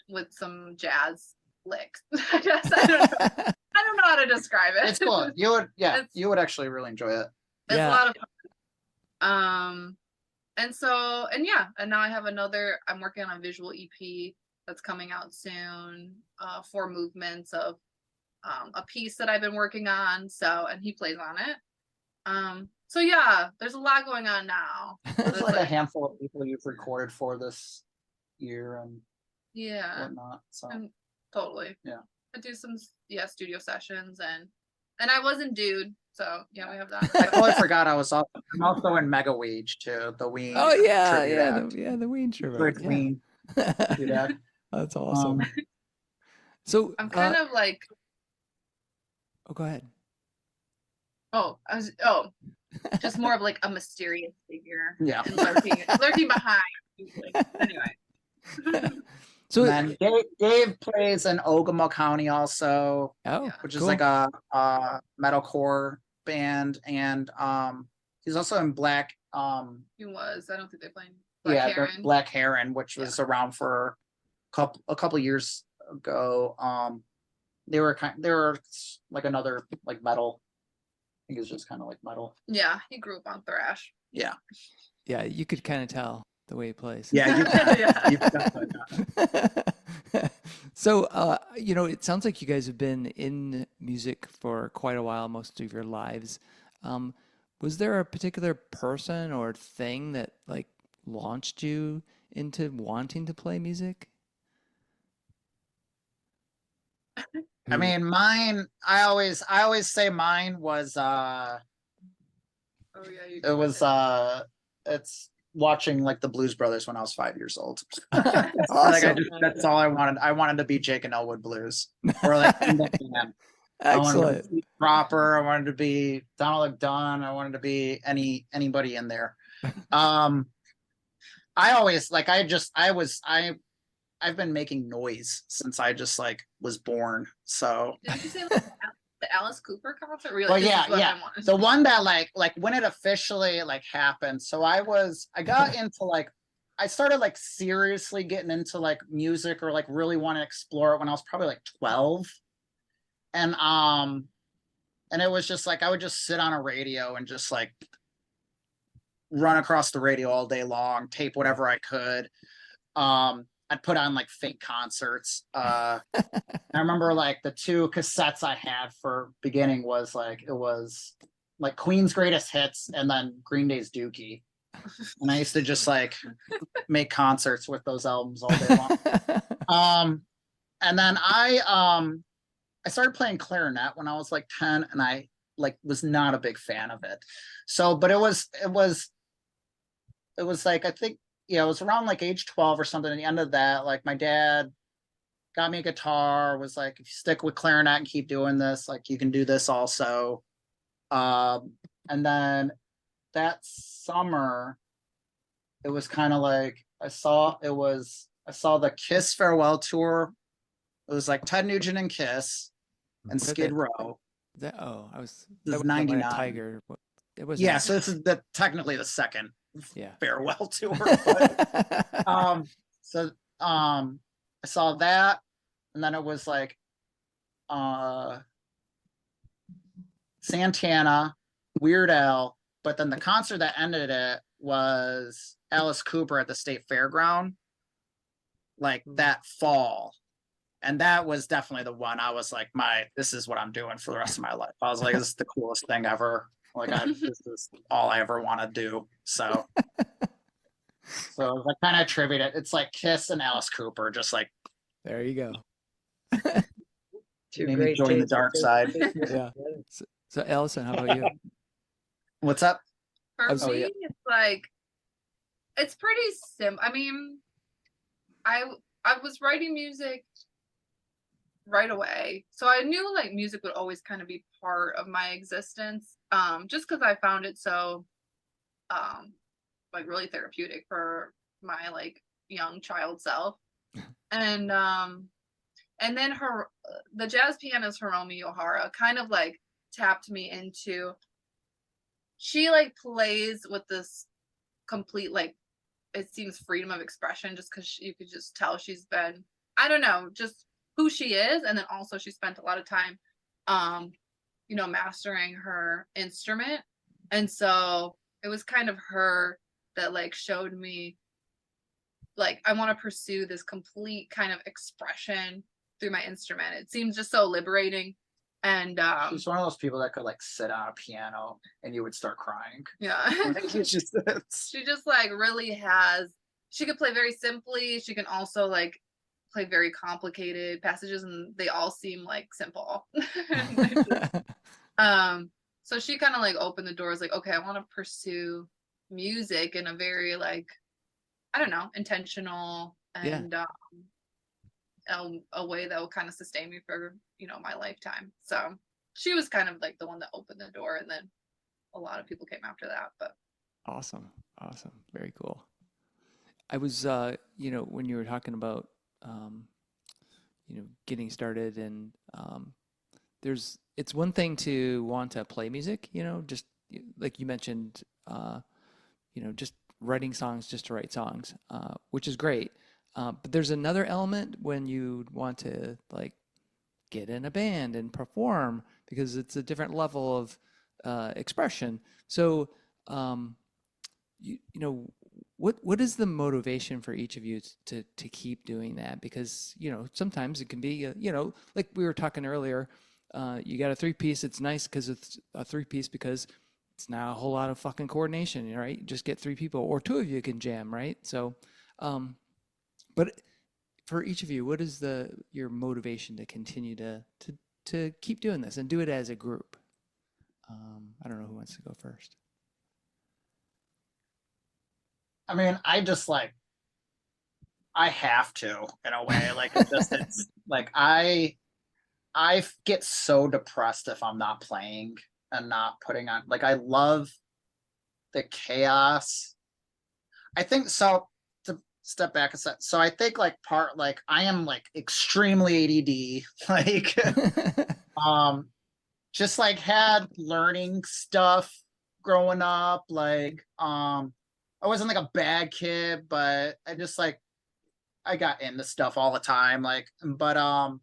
with some jazz licks. I guess I don't know. I don't know how to describe it. It's cool. You would actually really enjoy it. It's Yeah. a lot of fun. And now I have I'm working on a visual EP that's coming out soon, 4 movements of a piece that I've been working on. And he plays on it. So yeah, there's a lot going on now. There's like a handful of people you've recorded for this year and Yeah. whatnot. So Totally. Yeah. I do some studio sessions and I was in Dude, so yeah, we have that. I totally forgot I'm also in Mega Weege too, the Ween. Oh yeah, tribute act. the Ween tribute. Great Yeah. Ween tribute act. That's awesome. Um, So I'm kind of like, oh, go ahead. just more of like a mysterious figure. Yeah. And lurking behind. Usually. Anyway. So and then Dave plays in Ogama County also, oh, which is cool. like a metalcore band, and he's also in Black. He was. I don't think they played Black Heron, which was around for a couple years ago. They were like another like metal. I think it's just kind of like metal. Yeah, he grew up on thrash. Yeah. Yeah, you could kind of tell the way he plays. Yeah, you Yeah. you definitely. So, it sounds like you guys have been in music for quite a while, most of your lives. Was there a particular person or thing that like launched you into wanting to play music? I mean, mine. I always say mine was. Oh yeah, It was. It's watching like the Blues Brothers when I was 5 years old. Awesome. That's all I wanted. I wanted to be Jake and Elwood Blues, or like in the band. I wanted to Excellent. be Proper. I wanted to be Donald McDunn. I wanted to be anybody in there. I always like. I've been making noise since I just like was born. So. Did you say like, the Alice Cooper concert? Really? Well, This yeah, is what yeah. I wanted. The one that like when it officially like happened. So I got into like, I started like seriously getting into like music or like really want to explore it when I was probably like 12. And it was just like, I would just sit on a radio and just like run across the radio all day long, tape whatever I could. I'd put on like fake concerts. I remember like the 2 cassettes I had for beginning was like, it was like Queen's Greatest Hits and then Green Day's Dookie. And I used to just like make concerts with those albums all day long. And then I started playing clarinet when I was like 10, and I like was not a big fan of it. So, but it was like, I think, it was around like age 12 or something. At the end of that, like my dad got me a guitar, was like, if you stick with clarinet and keep doing this, like you can do this also. And then that summer, it was kind of like, I saw the Kiss farewell tour. It was like Ted Nugent and Kiss and Skid Row. I was. This is that was like a 99. Tiger. It was. Yeah, so this is technically the second farewell tour. But, I saw that, and then it was like Santana, Weird Al, but then the concert that ended it was Alice Cooper at the State Fairground, like that fall. And that was definitely the one I was like, this is what I'm doing for the rest of my life. I was like, this is the coolest thing ever. Like, this is all I ever want to do. So I kind of attribute it. It's like Kiss and Alice Cooper, just like. There you go. Maybe join the dark side. Yeah. So Alison, how about you? What's up? For Oh, me, yeah. it's like, it's pretty simple. I mean, I was writing music right away, so I knew like music would always kind of be part of my existence, just because I found it so like really therapeutic for my like young child self. And then the jazz pianist Hiromi Ohara kind of like tapped me into, she like plays with this complete like, it seems freedom of expression, just because you could just tell she's been, I don't know, just who she is. And then also she spent a lot of time mastering her instrument. And so it was kind of her that like showed me like I want to pursue this complete kind of expression through my instrument. It seems just so liberating. And she's one of those people that could like sit on a piano and you would start crying. yeah. She just like really has, she could play very simply. She can also like play very complicated passages, and they all seem like simple. So she kind of like opened the doors, like, okay, I want to pursue music in a very like, I don't know, intentional and a way that will kind of sustain me for my lifetime. So she was kind of like the one that opened the door, and then a lot of people came after that. But awesome, very cool. I was when you were talking about getting started, and it's one thing to want to play music, just like you mentioned, just writing songs just to write songs, which is great. But there's another element when you want to like get in a band and perform, because it's a different level of expression. So, what is the motivation for each of you to keep doing that? Because sometimes it can be like we were talking earlier. You got a 3-piece. It's nice because it's a 3-piece because it's not a whole lot of fucking coordination, right? You just get 3 people, or 2 of you can jam, right? So, but for each of you, what is your motivation to continue to keep doing this and do it as a group? I don't know who wants to go first. I mean, I just like, I have to in a way. Like it's like I get so depressed if I'm not playing and not putting on. Like I love the chaos. I think so. To step back a sec, so I think like I am like extremely ADD. Like just like had learning stuff growing up. Like I wasn't like a bad kid, but I just like I got into stuff all the time. Like, but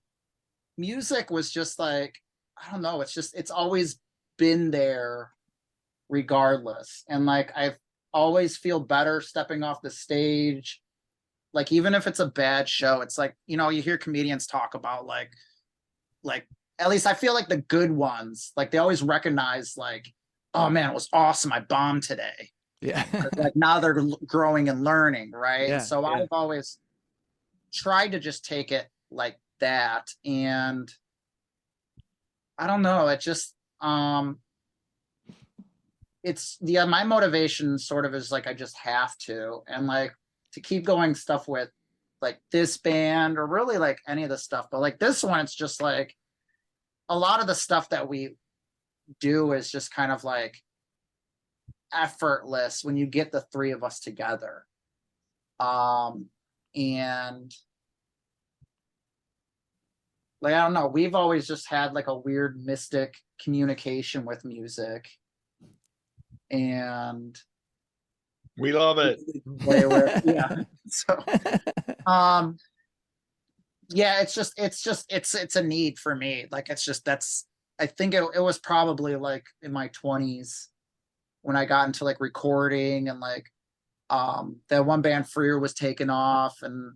music was just like, I don't know, it's always been there regardless. And like I've always feel better stepping off the stage. Like even if it's a bad show, it's like, you hear comedians talk about like at least I feel like the good ones, like they always recognize like, oh man, it was awesome, I bombed today. Yeah. Like now they're growing and learning, right? Yeah, So I've always tried to just take it like that. And I don't know, it just it's my motivation sort of is like I just have to, and like to keep going stuff with like this band, or really like any of the stuff, but like this one, it's just like a lot of the stuff that we do is just kind of like effortless when you get the 3 of us together. And like I don't know, we've always just had like a weird mystic communication with music, and we love it. Yeah. So yeah, it's a need for me. Like I think it was probably like in my 20s when I got into like recording, and like that one band Freer was taken off, and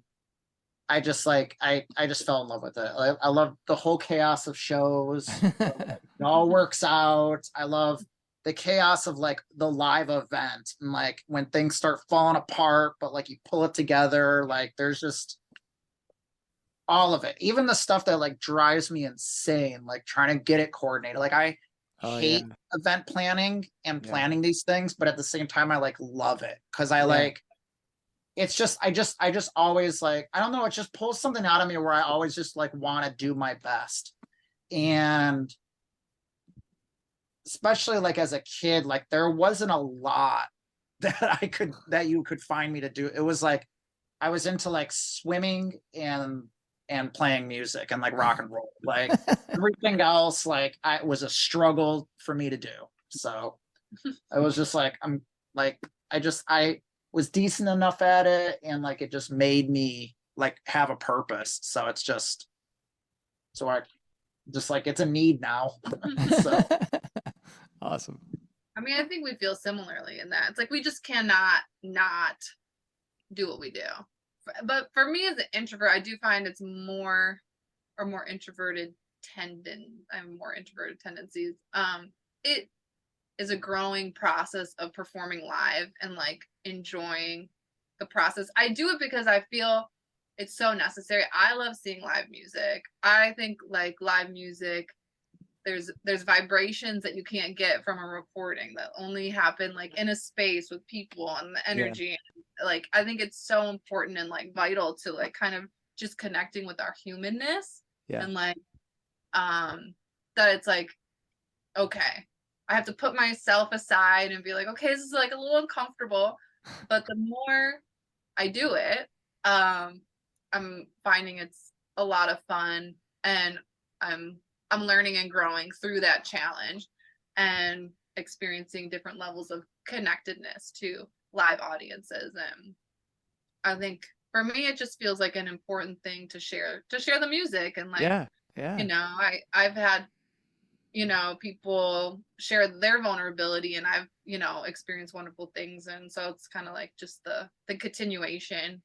I just like I just fell in love with it. I love the whole chaos of shows. It all works out. I love the chaos of like the live event, and like when things start falling apart, but like you pull it together. Like there's just all of it, even the stuff that like drives me insane, like trying to get it coordinated. Like I hate event planning and planning these things, but at the same time I like love it because I like it's just I just always like, I don't know, it just pulls something out of me where I always just like want to do my best. And especially like as a kid, like there wasn't a lot that you could find me to do. It was like I was into like swimming and playing music and like rock and roll. Like everything else, like I was a struggle for me to do. So I was just like, I'm like, I was decent enough at it, and like it just made me like have a purpose. So it's just, so I just like, it's a need now. So Awesome. I mean, I think we feel similarly in that. It's like we just cannot not do what we do. But for me as an introvert, I do find it's more introverted I have more introverted tendencies. It is a growing process of performing live and like enjoying the process. I do it because I feel it's so necessary. I love seeing live music. I think like live music, there's vibrations that you can't get from a recording that only happen like in a space with people and the energy. Yeah. Like I think it's so important and like vital to like kind of just connecting with our humanness. Yeah. And like that it's like, okay, I have to put myself aside and be like, okay, this is like a little uncomfortable, but the more I do it, I'm finding it's a lot of fun, and I'm learning and growing through that challenge and experiencing different levels of connectedness to live audiences. And I think for me, it just feels like an important thing to share the music. And like, yeah. You know, I've had, you know, people share their vulnerability, and I've, you know, experienced wonderful things. And so it's kind of like just the continuation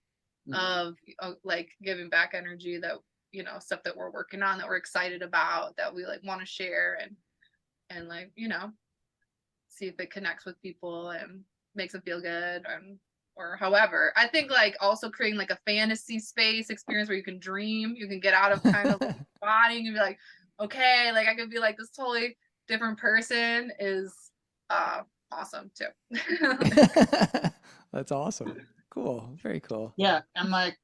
of like giving back energy that, you know, stuff that we're working on, that we're excited about, that we like want to share and like, you know, see if it connects with people and makes them feel good, or however. I think like also creating like a fantasy space experience where you can dream, you can get out of kind of like body and be like, okay, like I could be like this totally different person is awesome too. That's awesome. Cool. Very cool. yeah, and like,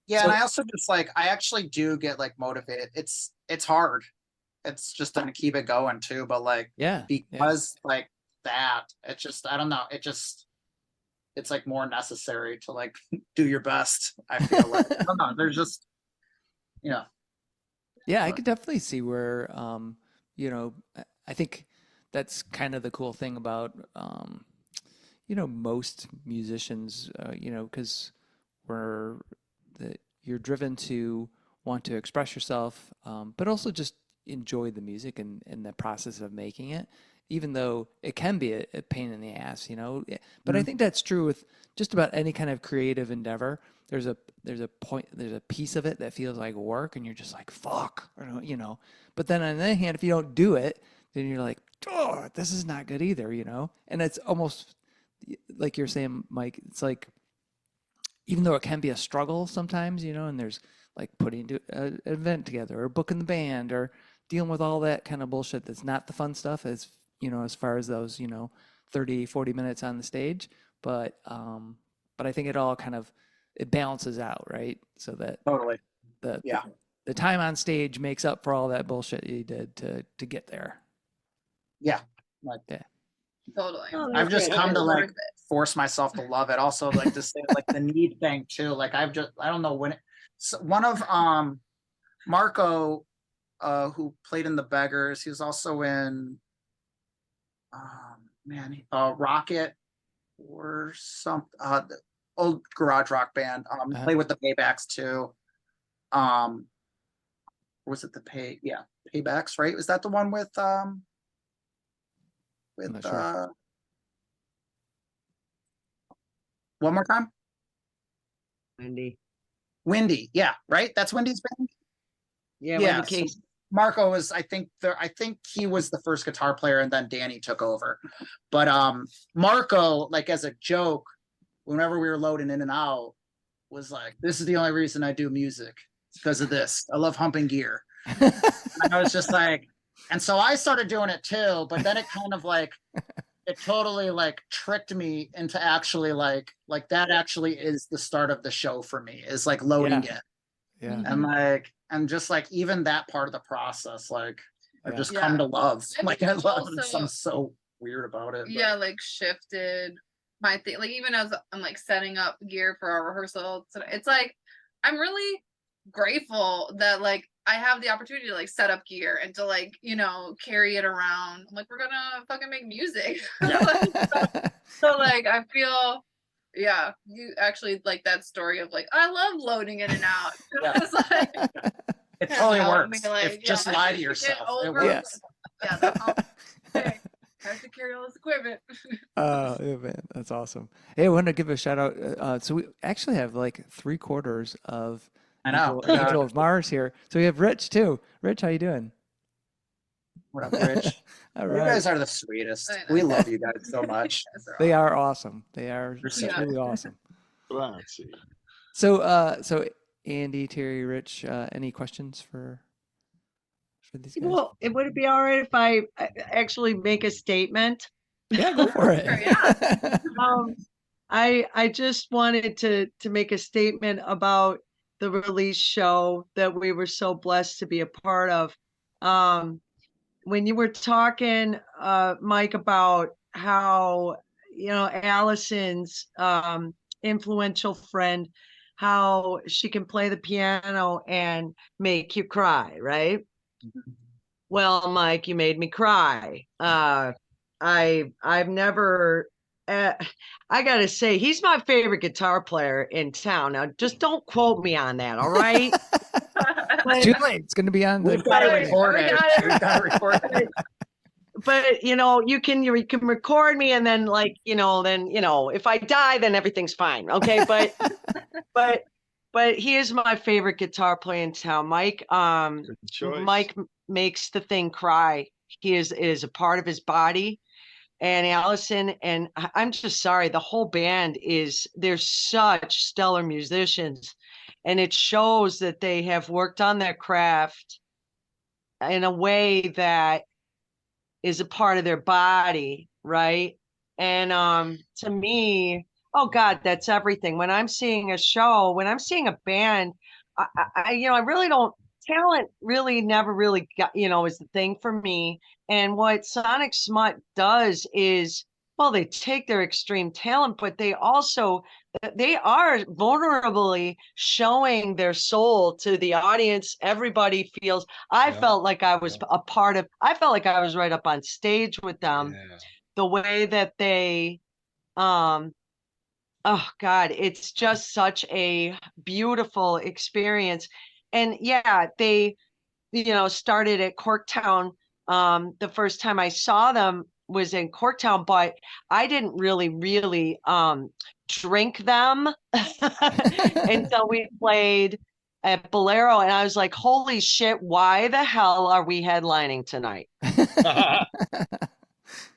yeah, and I also just like, I actually do get like motivated. It's hard. It's just gonna keep it going too, but like, because like that, it's just, I don't know, it's like more necessary to like do your best. I feel like, I don't know, there's just, you know. Yeah, I could definitely see where, you know, I think that's kind of the cool thing about, you know, most musicians, you know, because you're driven to want to express yourself, but also just enjoy the music and the process of making it, even though it can be a pain in the ass, you know. But I think that's true with just about any kind of creative endeavor. There's a piece of it that feels like work, and you're just like, fuck, you know. But then on the other hand, if you don't do it, then you're like, oh, this is not good either, you know. And it's almost like you're saying, Mike, it's like, even though it can be a struggle sometimes, you know, and there's like putting an event together or booking the band or dealing with all that kind of bullshit that's not the fun stuff, as, you know, as far as those, you know, 30, 40 minutes on the stage. But I think it all kind of, it balances out, right? So that totally the time on stage makes up for all that bullshit you did to get there. Yeah. Like, yeah. Totally. I've just come to like force myself to love it. Also, like to say like the need thing too. Like I don't know when one of Marco, who played in the Beggars, he was also in Rocket or some the old garage rock band. Played with the Paybacks too. Was it the Paybacks, right? Was that the one with sure. One more time? Windy, yeah, right? That's Windy's band? Yeah. So Marco was, I think he was the first guitar player, and then Danny took over. But Marco, like as a joke, whenever we were loading in and out, was like, this is the only reason I do music, because of this. I love humping gear. And I was just like, and so I started doing it too, but then it kind of like, it totally like tricked me into actually like that actually is the start of the show for me, is like loading it. Yeah. And like, and just like even that part of the process, like I've just come to love. Like I love it. I'm so weird about it. Yeah, like shifted my thing. Like even as I'm like setting up gear for our rehearsal, it's like I'm really grateful that like I have the opportunity to like set up gear and to like, you know, carry it around. I'm like, we're gonna fucking make music. So like I feel, yeah, you actually like that story of like I love loading in and out. Yeah. It's like It totally help works. me, like, If just lie to get yourself. It over- works. Yeah, that's all. Okay, I have to carry all this equipment. Oh, yeah, man, that's awesome. Hey, I wanted to give a shout out. So we actually have like 3/4 of I know. Angel of Mars here. So we have Rich too. Rich, how you doing? What up, Rich? All You right. guys are the sweetest. I know. We love you guys so much. They are awesome. They are You're so truly awesome. Let's see. So Andy, Terry, Rich, any questions for these guys? Well, would it be all right if I actually make a statement? Yeah, go for it. Yeah. I just wanted to make a statement about the release show that we were so blessed to be a part of. When you were talking, Mike, about how, you know, Allison's influential friend, how she can play the piano and make you cry, right? Well, Mike, you made me cry. I've never. I gotta say, he's my favorite guitar player in town. Now, just don't quote me on that, all right? It's too late. It's going to be on the. We've got to Right. record We it. got it. We've got to record it. But you know, you can record me, and then like then if I die, then everything's fine, okay? But he is my favorite guitar player in town, Mike. Good choice. Mike makes the thing cry. He is a part of his body. And Allison, and I'm just sorry, the whole band they're such stellar musicians, and it shows that they have worked on their craft in a way that is a part of their body, right? And to me, oh God, that's everything. When I'm seeing a show, when I'm seeing a band, I really don't. Talent really never really got, is the thing for me. And what Sonic Smut does is, well, they take their extreme talent, but they are vulnerably showing their soul to the audience. Everybody feels, I felt like I was a part of, I felt like I was right up on stage with them. Yeah. The way that they, oh God, it's just such a beautiful experience. And yeah, they, started at Corktown. The first time I saw them was in Corktown, but I didn't really drink them until we played at Bolero. And I was like, holy shit, why the hell are we headlining tonight?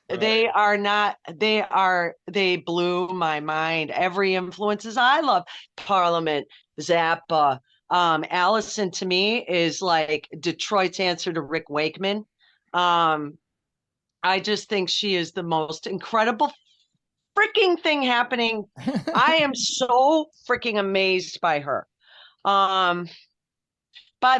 They are not, they blew my mind. Every influences I love, Parliament, Zappa. Alison to me is like Detroit's answer to Rick Wakeman. I just think she is the most incredible freaking thing happening. I am so freaking amazed by her. By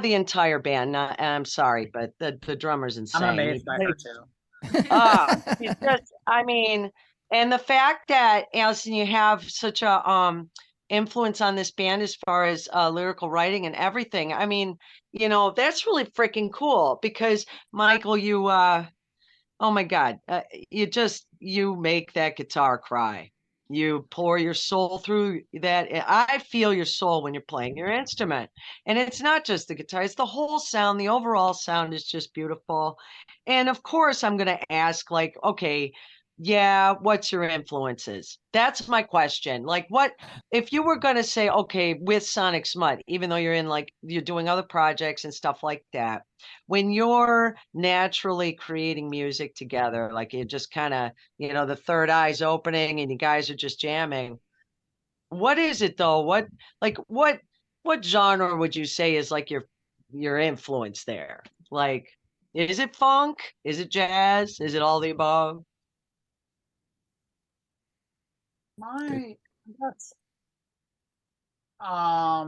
the entire band. I'm sorry, but the drummer's insane. I'm amazed by her too. It's just, I mean, and the fact that, Allison, you have such a influence on this band as far as lyrical writing and everything. I mean, that's really freaking cool because Michael, you oh my God, you make that guitar cry. You pour your soul through that. I feel your soul when you're playing your instrument. And it's not just the guitar, it's the whole sound. The overall sound is just beautiful. And of course, I'm going to ask, like, okay, yeah, what's your influences? That's my question. Like, what if you were going to say, okay, with Sonic Smut, even though you're doing other projects and stuff like that, when you're naturally creating music together, like you just kind of, the third eye's opening and you guys are just jamming. What is it though? What genre would you say is like your influence there? Like, is it funk? Is it jazz? Is it all the above? That's I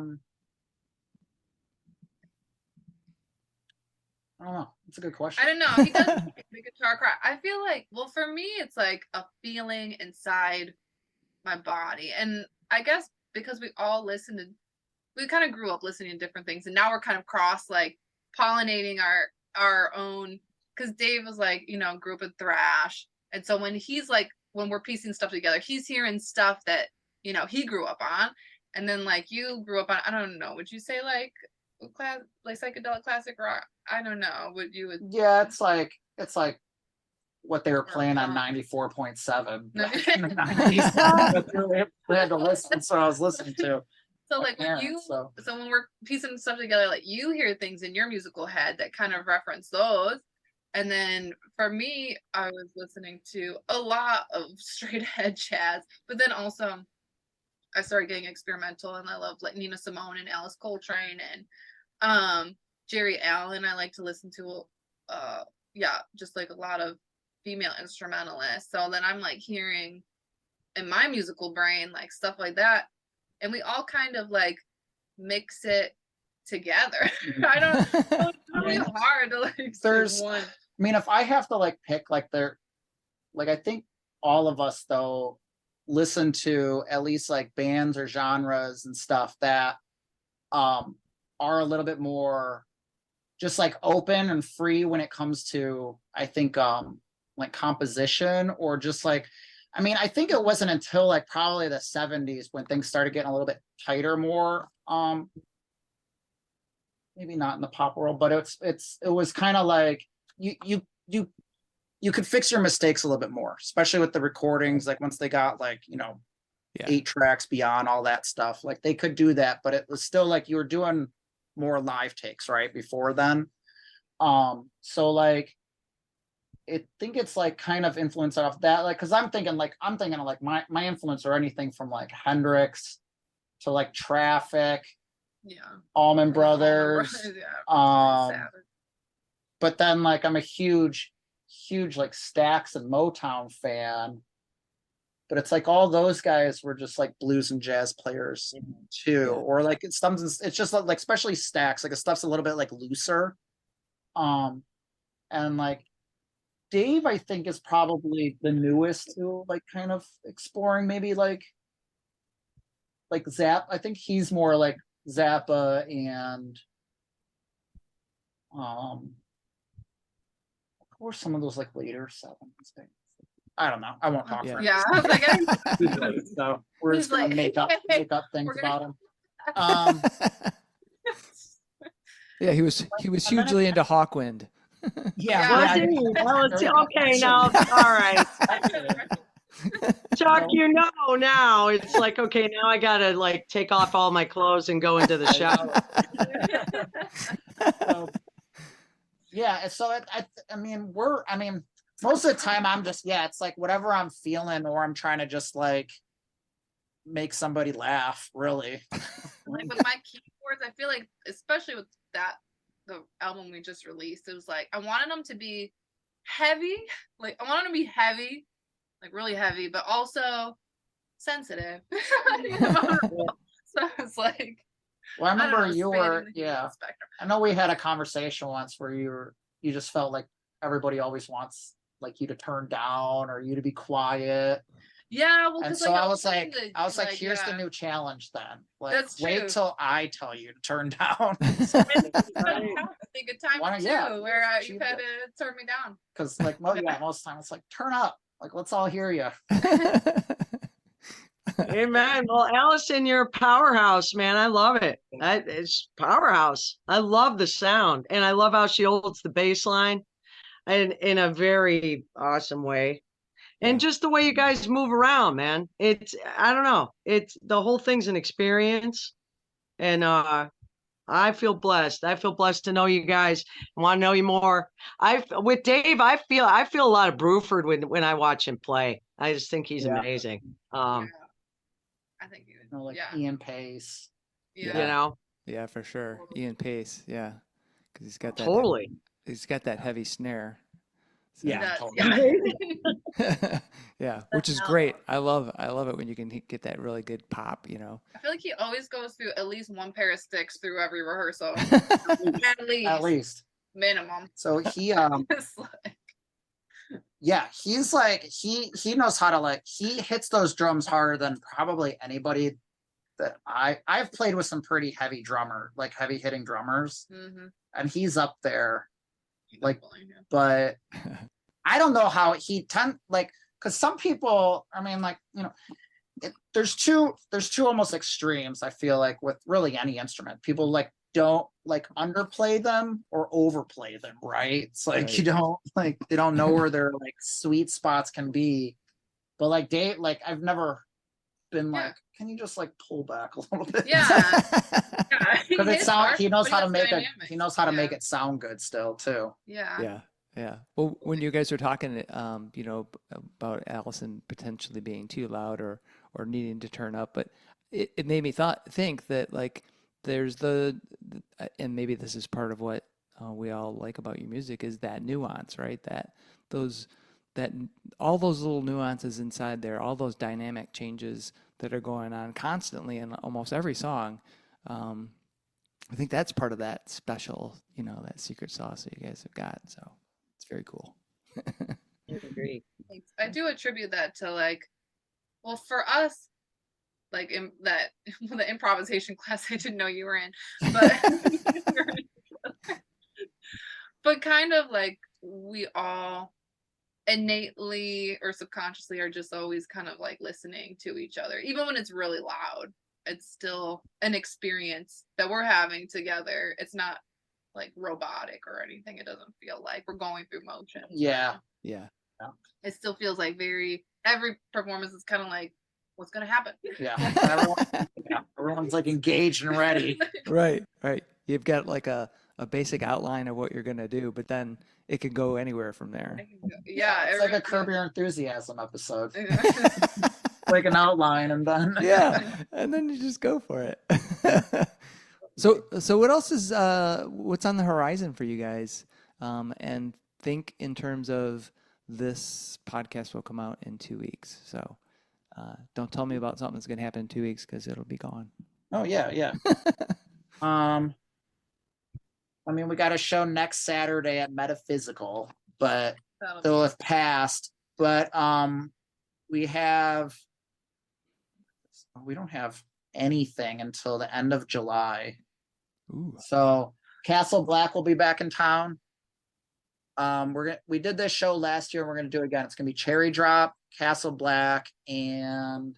don't know. It's a good question. I don't know. He does the guitar cry. I feel like, well, for me, it's like a feeling inside my body. And I guess because we all we kind of grew up listening to different things, and now we're kind of like pollinating our own, because Dave was like, grew up in thrash. And so when we're piecing stuff together, he's hearing stuff that, he grew up on. And then like you grew up on, I don't know, would you say like psychedelic classic rock? I don't know. Yeah, it's like what they were playing on 94.7 in the 90s. They had to listen, so I was listening to. So like so when we're piecing stuff together, like you hear things in your musical head that kind of reference those. And then for me, I was listening to a lot of straight ahead jazz, but then also I started getting experimental, and I love like Nina Simone and Alice Coltrane and Jerry Allen. I like to listen to just like a lot of female instrumentalists. So then I'm like hearing in my musical brain like stuff like that, and we all kind of like mix it together. I don't it's really hard to like there's one. I mean, if I have to like pick, like I think all of us though listen to at least like bands or genres and stuff that are a little bit more just like open and free when it comes to, I think, like composition, or just like, I mean, I think it wasn't until like probably the 70s when things started getting a little bit tighter, more maybe not in the pop world, but it was kind of like you could fix your mistakes a little bit more, especially with the recordings. Like once they got like, 8 tracks beyond all that stuff, like they could do that, but it was still like you were doing more live takes right before then. So like, I think it's like kind of influenced off that, like, because I'm thinking of like my influence or anything from like Hendrix to like Traffic, Allman Brothers, but then like I'm a huge like Stax and Motown fan, but it's like all those guys were just like blues and jazz players too, or like it's just like especially Stax, like the stuff's a little bit like looser, and like Dave I think is probably the newest to like kind of exploring maybe like Zappa. I think he's more like Zappa and or some of those like later 70s things. I don't know. I won't talk for him. Yeah, I was like, so we're just gonna make up things about him. Yeah, he was hugely into Hawkwind. Was he? Well, it's okay now. All right. Chuck, now it's like, okay, now I gotta like take off all my clothes and go into the shower. So I mean most of the time I'm just it's like whatever I'm feeling, or I'm trying to just like make somebody laugh, really. Like with my keyboards, I feel like, especially with the album we just released, it was like I wanted them to be heavy, like I wanted them to be heavy, like really heavy, but also sensitive. So it's like, well, I remember you were I know we had a conversation once where you just felt like everybody always wants like you to turn down or you to be quiet. Yeah, well, and so I was like, here's the new challenge then. Like, wait till I tell you to turn down. It's a good time too, where you had to turn me down. Because like most of the time it's like, turn up, like let's all hear you. Amen. Well, Alison, you're a powerhouse, man. I love it. It's powerhouse. I love the sound, and I love how she holds the bass line in a very awesome way. And just the way you guys move around, man. I don't know. The whole thing's an experience. And I feel blessed. I feel blessed to know you guys and want to know you more. With Dave, I feel a lot of Bruford when I watch him play. I just think he's amazing. I think like Ian Pace. Yeah, for sure. Ian Pace, because he's got that he's got that heavy snare. So. Yeah, which is great. I love it when you can get that really good pop, I feel like he always goes through at least one pair of sticks through every rehearsal. At least. minimum. So he It's like, yeah, he's like he knows how to like he hits those drums harder than probably anybody that I've played with some pretty heavy heavy hitting drummers, mhm, and he's up there. Like, definitely, yeah. but I don't know how because some people, I mean, like, you know, there's two almost extremes. I feel like with really any instrument, people like don't like underplay them or overplay them, right? It's like Right. you don't like they don't know where their like sweet spots can be. But like Dave, like I've never been Yeah. like, can you just like pull back a little bit? Yeah. Yeah, Because hits hard, he knows but how to it's make dynamic. he knows how to make Yeah. it sound good still too. Yeah. Yeah, yeah. Well, when you guys were talking, you know, about Allison potentially being too loud or needing to turn up, but it made me think that like there's and maybe this is part of what we all like about your music is that nuance, right? Those that all those little nuances inside there, all those dynamic changes that are going on constantly in almost every song. I think that's part of that special, you know, that secret sauce that you guys have got. So it's very cool. I agree. Thanks. I do attribute that to like, well, for us, like in that the improvisation class I didn't know you were in, but but kind of like we all innately or subconsciously are just always kind of like listening to each other, even when it's really loud. It's still an experience that we're having together. It's not like robotic or anything. It doesn't feel like we're going through motion. Yeah. Yeah. It still feels like every performance is kind of like, what's gonna happen? Yeah. Everyone's like engaged and ready. Right. Right. You've got like a basic outline of what you're going to do, but then it could go anywhere from there. Yeah, It's like a Curb Your Enthusiasm episode. Yeah. Like an outline and then Yeah. And then you just go for it. So what else is what's on the horizon for you guys? And think in terms of this podcast will come out in 2 weeks. So don't tell me about something that's going to happen in 2 weeks because it'll be gone. Oh yeah. I mean, we got a show next Saturday at Metaphysical, but they'll have passed. But we don't have anything until the end of July. Ooh. So Castle Black will be back in town. We did this show last year. We're gonna do it again. It's gonna be Cherry Drop, Castle Black, and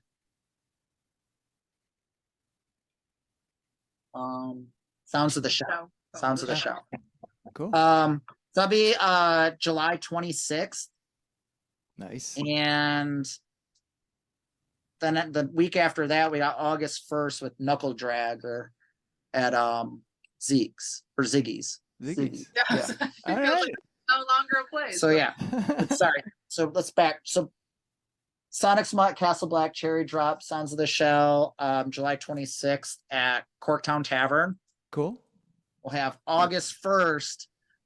Sounds of the Show. Sounds of the Show. Cool. That'll be July 26th. Nice. And then the week after that, we got August 1st with Knuckle Dragger at Zeke's or Ziggy's. Ziggy's. Yeah. Yeah. It All feels right. like no longer a place. So yeah, sorry. So let's back. So Sonic Smut, Castle Black, Cherry Drop, Sounds of the Shell, July 26th at Corktown Tavern. Cool. We'll have August 1st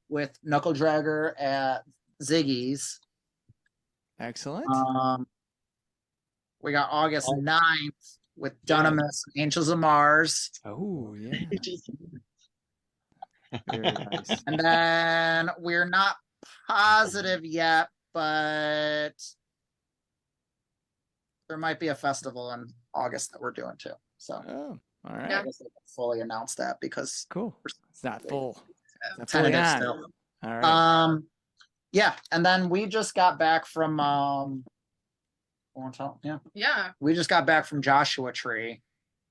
with Knuckle Dragger at Ziggy's. Excellent. We got August 9th with Dunamis, Angels of Mars. Oh, yeah. Very nice. And then we're not positive yet, but there might be a festival in August that we're doing too. So Oh, all right. Yeah. I guess they can fully announce that because Cool. It's not full. It's not tentative fully on. still. All right. Yeah, and then we just got back from Yeah. we just got back from Joshua Tree.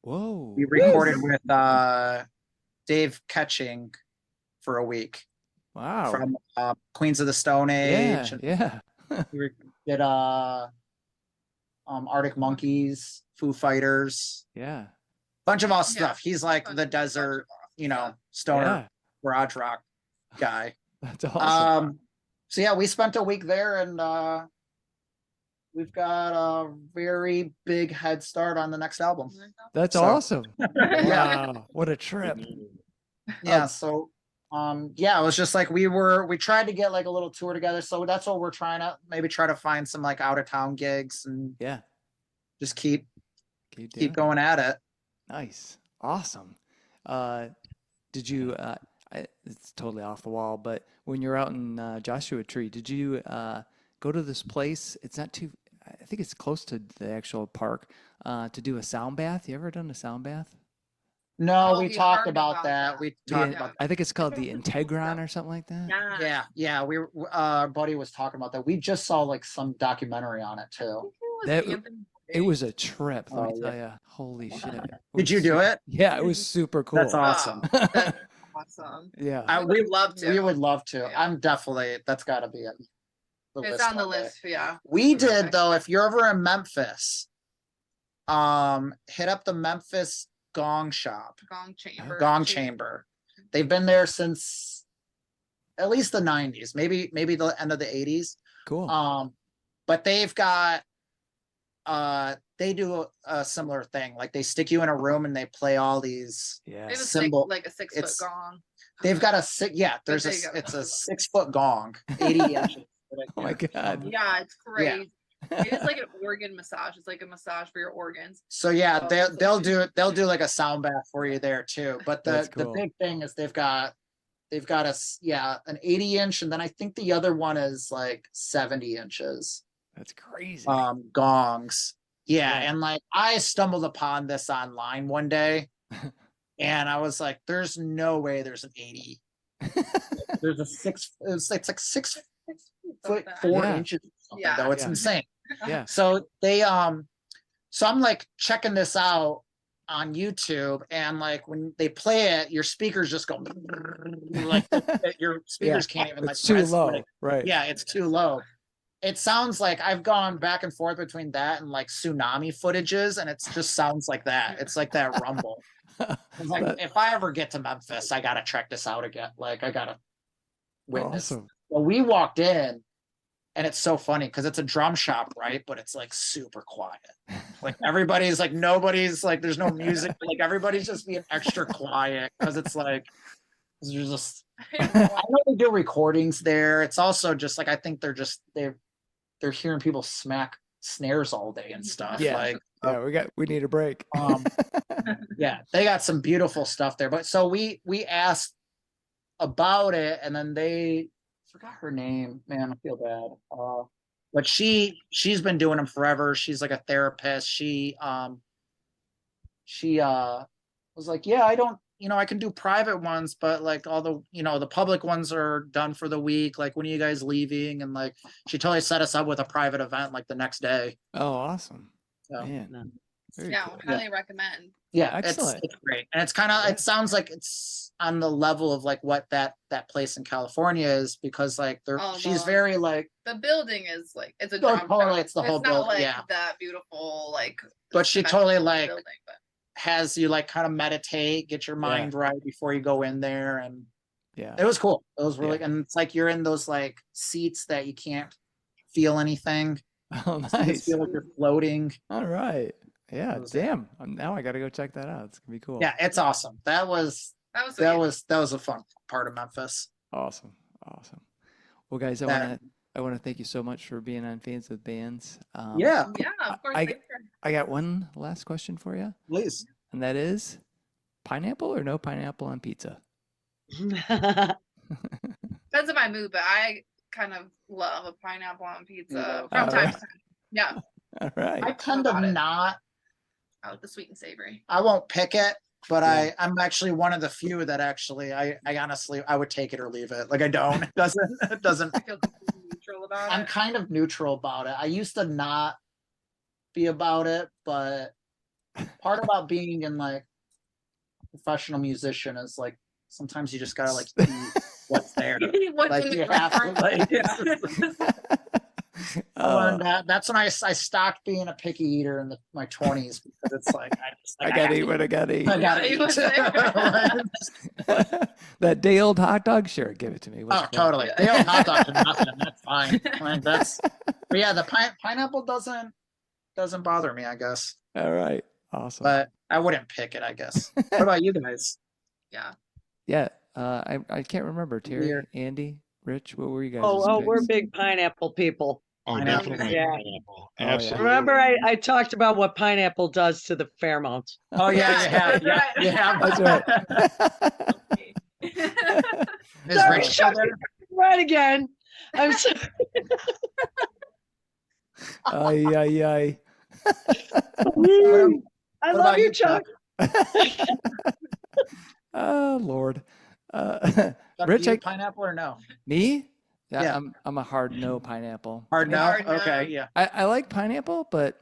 Whoa. We recorded with Dave Ketching for a week Wow. from Queens of the Stone Yeah. Age. Yeah. We did Arctic Monkeys, Foo Fighters, Yeah. bunch of all Yeah. stuff. He's like the desert, stoner Yeah. garage rock guy. That's awesome. So yeah, we spent a week there and we've got a very big head start on the next album. That's so- awesome. Yeah. Wow. What a trip. Yeah, so it was just like we tried to get like a little tour together. So that's what we're trying to maybe try to find some like out of town gigs and Yeah. just keep doing keep it. going at it. Nice. Awesome. Did you it's totally off the wall, but when you're out in Joshua Tree, did you go to this place? It's not too, I think it's close to the actual park, to do a sound bath. You ever done a sound bath? No, Oh, we we talked heard about about that. that. We The, talked about I think it's called the Integron or something like that. Yeah. Yeah, we our buddy was talking about that. We just saw like some documentary on it I too. think it was That- Anthony It was a trip, let me Oh, tell you. Holy shit. It Did was you do super- it? Yeah, it was super cool. That's awesome. That's awesome. Yeah. I would love to. We would love to. Yeah. I'm definitely, that's gotta be it. It's on the list. Yeah. We Okay. did though, if you're ever in Memphis, hit up the Memphis Gong Shop, Gong Chamber. Gong Chamber. They've been there since at least the 90s, maybe the end of the 80s. Cool. But they've got they do a similar thing. Like they stick you in a room and they play all these. Yeah. They have a symbol- like a 6 foot it's- gong. They've got a six. Yeah, there's there you go. it's a 6 foot gong, 80 inches. Oh my God. Yeah, it's crazy. It's like an organ massage. It's like a massage for your organs. So yeah, Oh, they'll that's do like a sound bath for you there too. But That's the cool. big thing is they've got an 80 inch, and then I think the other one is like 70 inches That's crazy. gongs. Yeah, Yeah. and like I stumbled upon this online one day, and I was like, "There's no way there's an 80." There's a it's like 6 foot Something. 4 Yeah. inches. Or something, Yeah. though it's Yeah. insane. Yeah. So they so I'm like checking this out on YouTube, and like when they play it, your speakers just go like your speakers can't even like It's too press, low. like- Right. yeah, it's too low. It sounds like I've gone back and forth between that and like tsunami footages, and it just sounds like that. It's like that rumble. It's like That- if I ever get to Memphis, I gotta check this out again. Like I gotta witness. Awesome. Well, we walked in, and it's so funny because it's a drum shop, right? But it's like super quiet. Like everybody's like, nobody's like, there's no music. Like everybody's just being extra quiet because it's like, there's just. I know they do recordings there. It's also just like I think they're hearing people smack snares all day and stuff. Yeah. Like Yeah, we need a break. yeah, they got some beautiful stuff there. But so we asked about it, and then they forgot her name. Man, I feel bad. But she's been doing them forever. She's like a therapist. She was like, yeah, I don't, I can do private ones, but like all the, the public ones are done for the week. Like, when are you guys leaving? And like, she totally set us up with a private event like the next day. Oh, awesome. So, Man. Very Yeah, cool. highly recommend. yeah, Excellent. it's great. And it's kind of, it sounds like it's on the level of like what that place in California is, because like Oh, she's no. very like, The building is like it's a Oh, drum totally, shop. it's the whole not building, like yeah. that beautiful like. but she symmetrical totally like building, but has you like kind of meditate, get your mind right before you go in there. And Yeah. it was cool. It was really, and it's like you're in those like seats that you can't feel anything. Oh, You just nice. feel like you're floating. All right. Yeah. It was- Damn. Now I got to go check that out. It's gonna be cool. Yeah, it's awesome. That was sweet. a fun part of Memphis. Awesome. Awesome. Well, guys, That- I want to thank you so much for being on Fans with Bands. Yeah, Yeah, of course. I- thanks for- I got one last question for you, please. and that is pineapple or no pineapple on pizza? Depends on my mood, but I kind of love a pineapple on pizza from time to time. Yeah, All right. I tend about to it. not. I like the sweet and savory. I won't pick it, but Yeah. I'm actually one of the few that actually I honestly I would take it or leave it. Like I don't. It doesn't. I feel completely neutral about I'm it. kind of neutral about it. I used to not be about it, but part about being in like a professional musician is like sometimes you just gotta like eat what's there. What's Like in you the have to, like, Oh, that's when I stopped being a picky eater in my 20s, because it's like I gotta eat what I gotta eat. I gotta Yeah, what's there. eat. That day old hot dog, sure, give it to me. Oh, What's that? totally. They don't hot dog to nothing. That's fine. Like, but yeah, the pineapple doesn't bother me, I guess. All right, awesome. But I wouldn't pick it, I guess. What about you guys? Yeah. Yeah, I can't remember. Terry, Weird. Andy, Rich, what were you guys? Oh, we're big pineapple people. Oh, Pineapple. definitely Yeah. pineapple. Oh, yeah. Absolutely. Remember, I talked about what pineapple does to the Fairmounts. Oh yeah, you have. Yeah, That's you have. That's right. Is Sorry, Rich still Chuck, there? right again. I'm so Ay, ay, ay. Woo. I what love about you, you, Chuck. Oh, Lord. Chuck, Rich, do you eat pineapple or no? me? Yeah. I'm a hard no pineapple. Hard no? Hard no. Okay, yeah. I like pineapple, but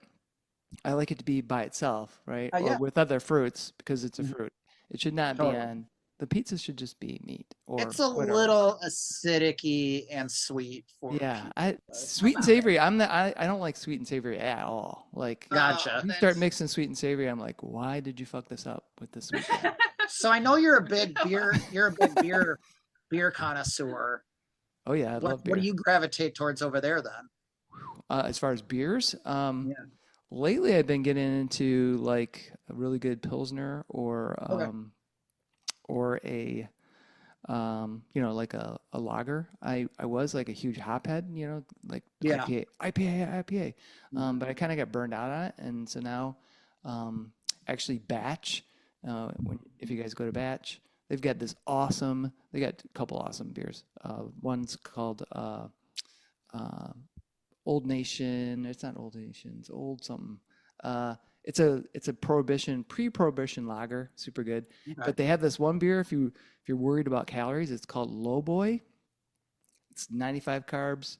I like it to be by itself, right? Or Yeah. with other fruits because it's a Mhm. fruit. It should not Totally. be on the pizza should just be meat or It's a whatever. little acidic-y and sweet for Yeah, pizza, but sweet and savory. I don't like sweet and savory at all. Like Gotcha. if you then- start mixing sweet and savory, I'm like, why did you fuck this up with the sweet? thing? So I know you're a big beer connoisseur. Oh yeah, I love beer. What do you gravitate towards over there then? As far as beers, Yeah. lately I've been getting into like a really good pilsner or Okay. or a like a lager. I was like a huge hophead, like Yeah. IPA. But I kind of got burned out on it, and so now, actually Batch. If you guys go to Batch, they got a couple awesome beers. One's called Old Nation. It's not Old Nation. It's Old something. It's a pre-prohibition lager, super good. Okay. But they have this one beer. If you're worried about calories, it's called Low Boy. It's 95 carbs,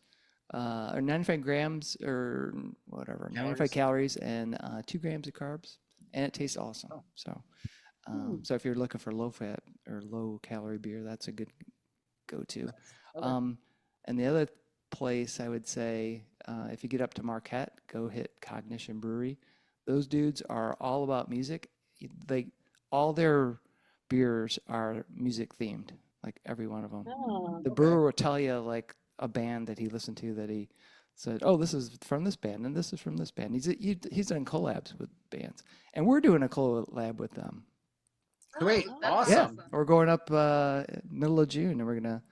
or 95 grams, or whatever, 95 calories and 2 grams of carbs, and it tastes awesome. Oh. So, so if you're looking for low fat or low calorie beer, that's a good go-to. Okay. And the other place I would say, if you get up to Marquette, go hit Cognition Brewery. Those dudes are all about music. All their beers are music themed, like every one of them. Oh, The brewer will tell you like a band that he listened to that he said, "Oh, this is from this band, and this is from this band." He's done collabs with bands, and we're doing a collab with them. Great. Oh, that's Awesome. Yeah, we're going up middle of June, and we're gonna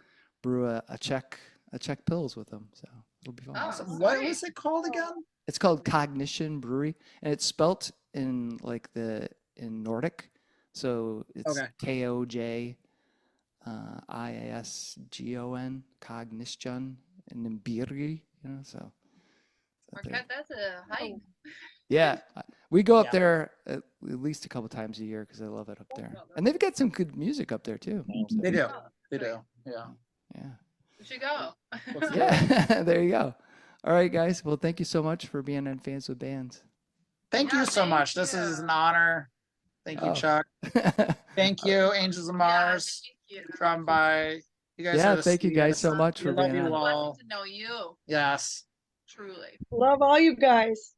brew a Czech Pils with them. So it'll be fun. Oh, Awesome. sweet. What was it called again? It's called Cognition Brewery, and it's spelt in in Nordic, so it's Okay. KOJ IASGON Cognition, and then Birgi, so. Marquette, that's a hike. Yeah, we go up Yeah. there at least a couple times a year because I love it up there, and they've got some good music up there too. So, They do. Oh, They sweet. do. Yeah. yeah. We should go. Yeah, there you go. All right, guys. Well, thank you so much for being on Fans with Bands. Thank Yeah, you so thank much. This is you. an honor. Thank you, Oh. Chuck. Thank you, Angels of Mars, Yeah, for dropping by. You guys Yeah, are the thank you guys sweetest. so much for We love being you on. all. Blessing to know you, Yes. truly. love all you guys.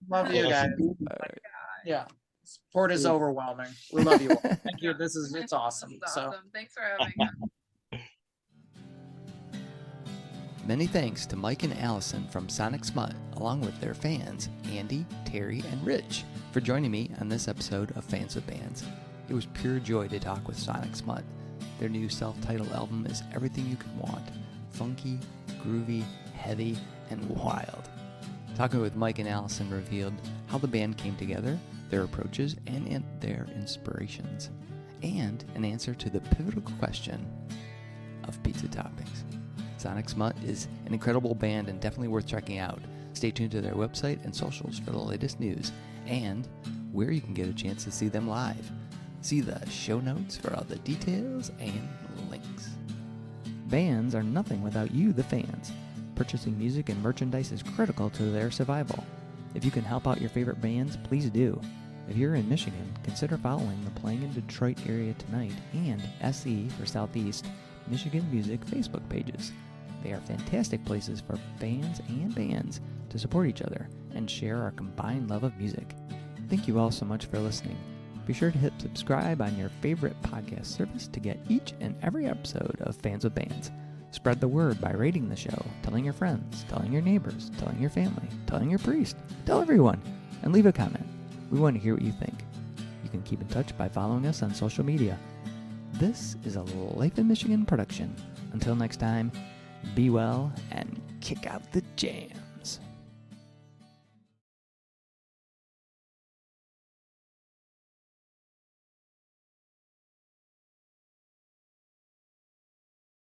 Love you guys. All right. Yeah. Support is overwhelming. We love you all. Thank you. It's awesome. This is So awesome. Thanks for having us. Many thanks to Mike and Alison from Sonic Smut, along with their fans, Andy, Terry, and Rich, for joining me on this episode of Fans with Bands. It was pure joy to talk with Sonic Smut. Their new self-titled album is everything you could want. Funky, groovy, heavy, and wild. Talking with Mike and Alison revealed how the band came together, their approaches, and their inspirations. And an answer to the pivotal question of pizza toppings. Sonic Smut is an incredible band and definitely worth checking out. Stay tuned to their website and socials for the latest news and where you can get a chance to see them live. See the show notes for all the details and links. Bands are nothing without you, the fans. Purchasing music and merchandise is critical to their survival. If you can help out your favorite bands, please do. If you're in Michigan, consider following the Playing in Detroit area tonight and SE for Southeast Michigan Music Facebook pages. They are fantastic places for fans and bands to support each other and share our combined love of music. Thank you all so much for listening. Be sure to hit subscribe on your favorite podcast service to get each and every episode of Fans with Bands. Spread the word by rating the show, telling your friends, telling your neighbors, telling your family, telling your priest, tell everyone, and leave a comment. We want to hear what you think. You can keep in touch by following us on social media. This is a Life in Michigan production. Until next time, be well and kick out the jams.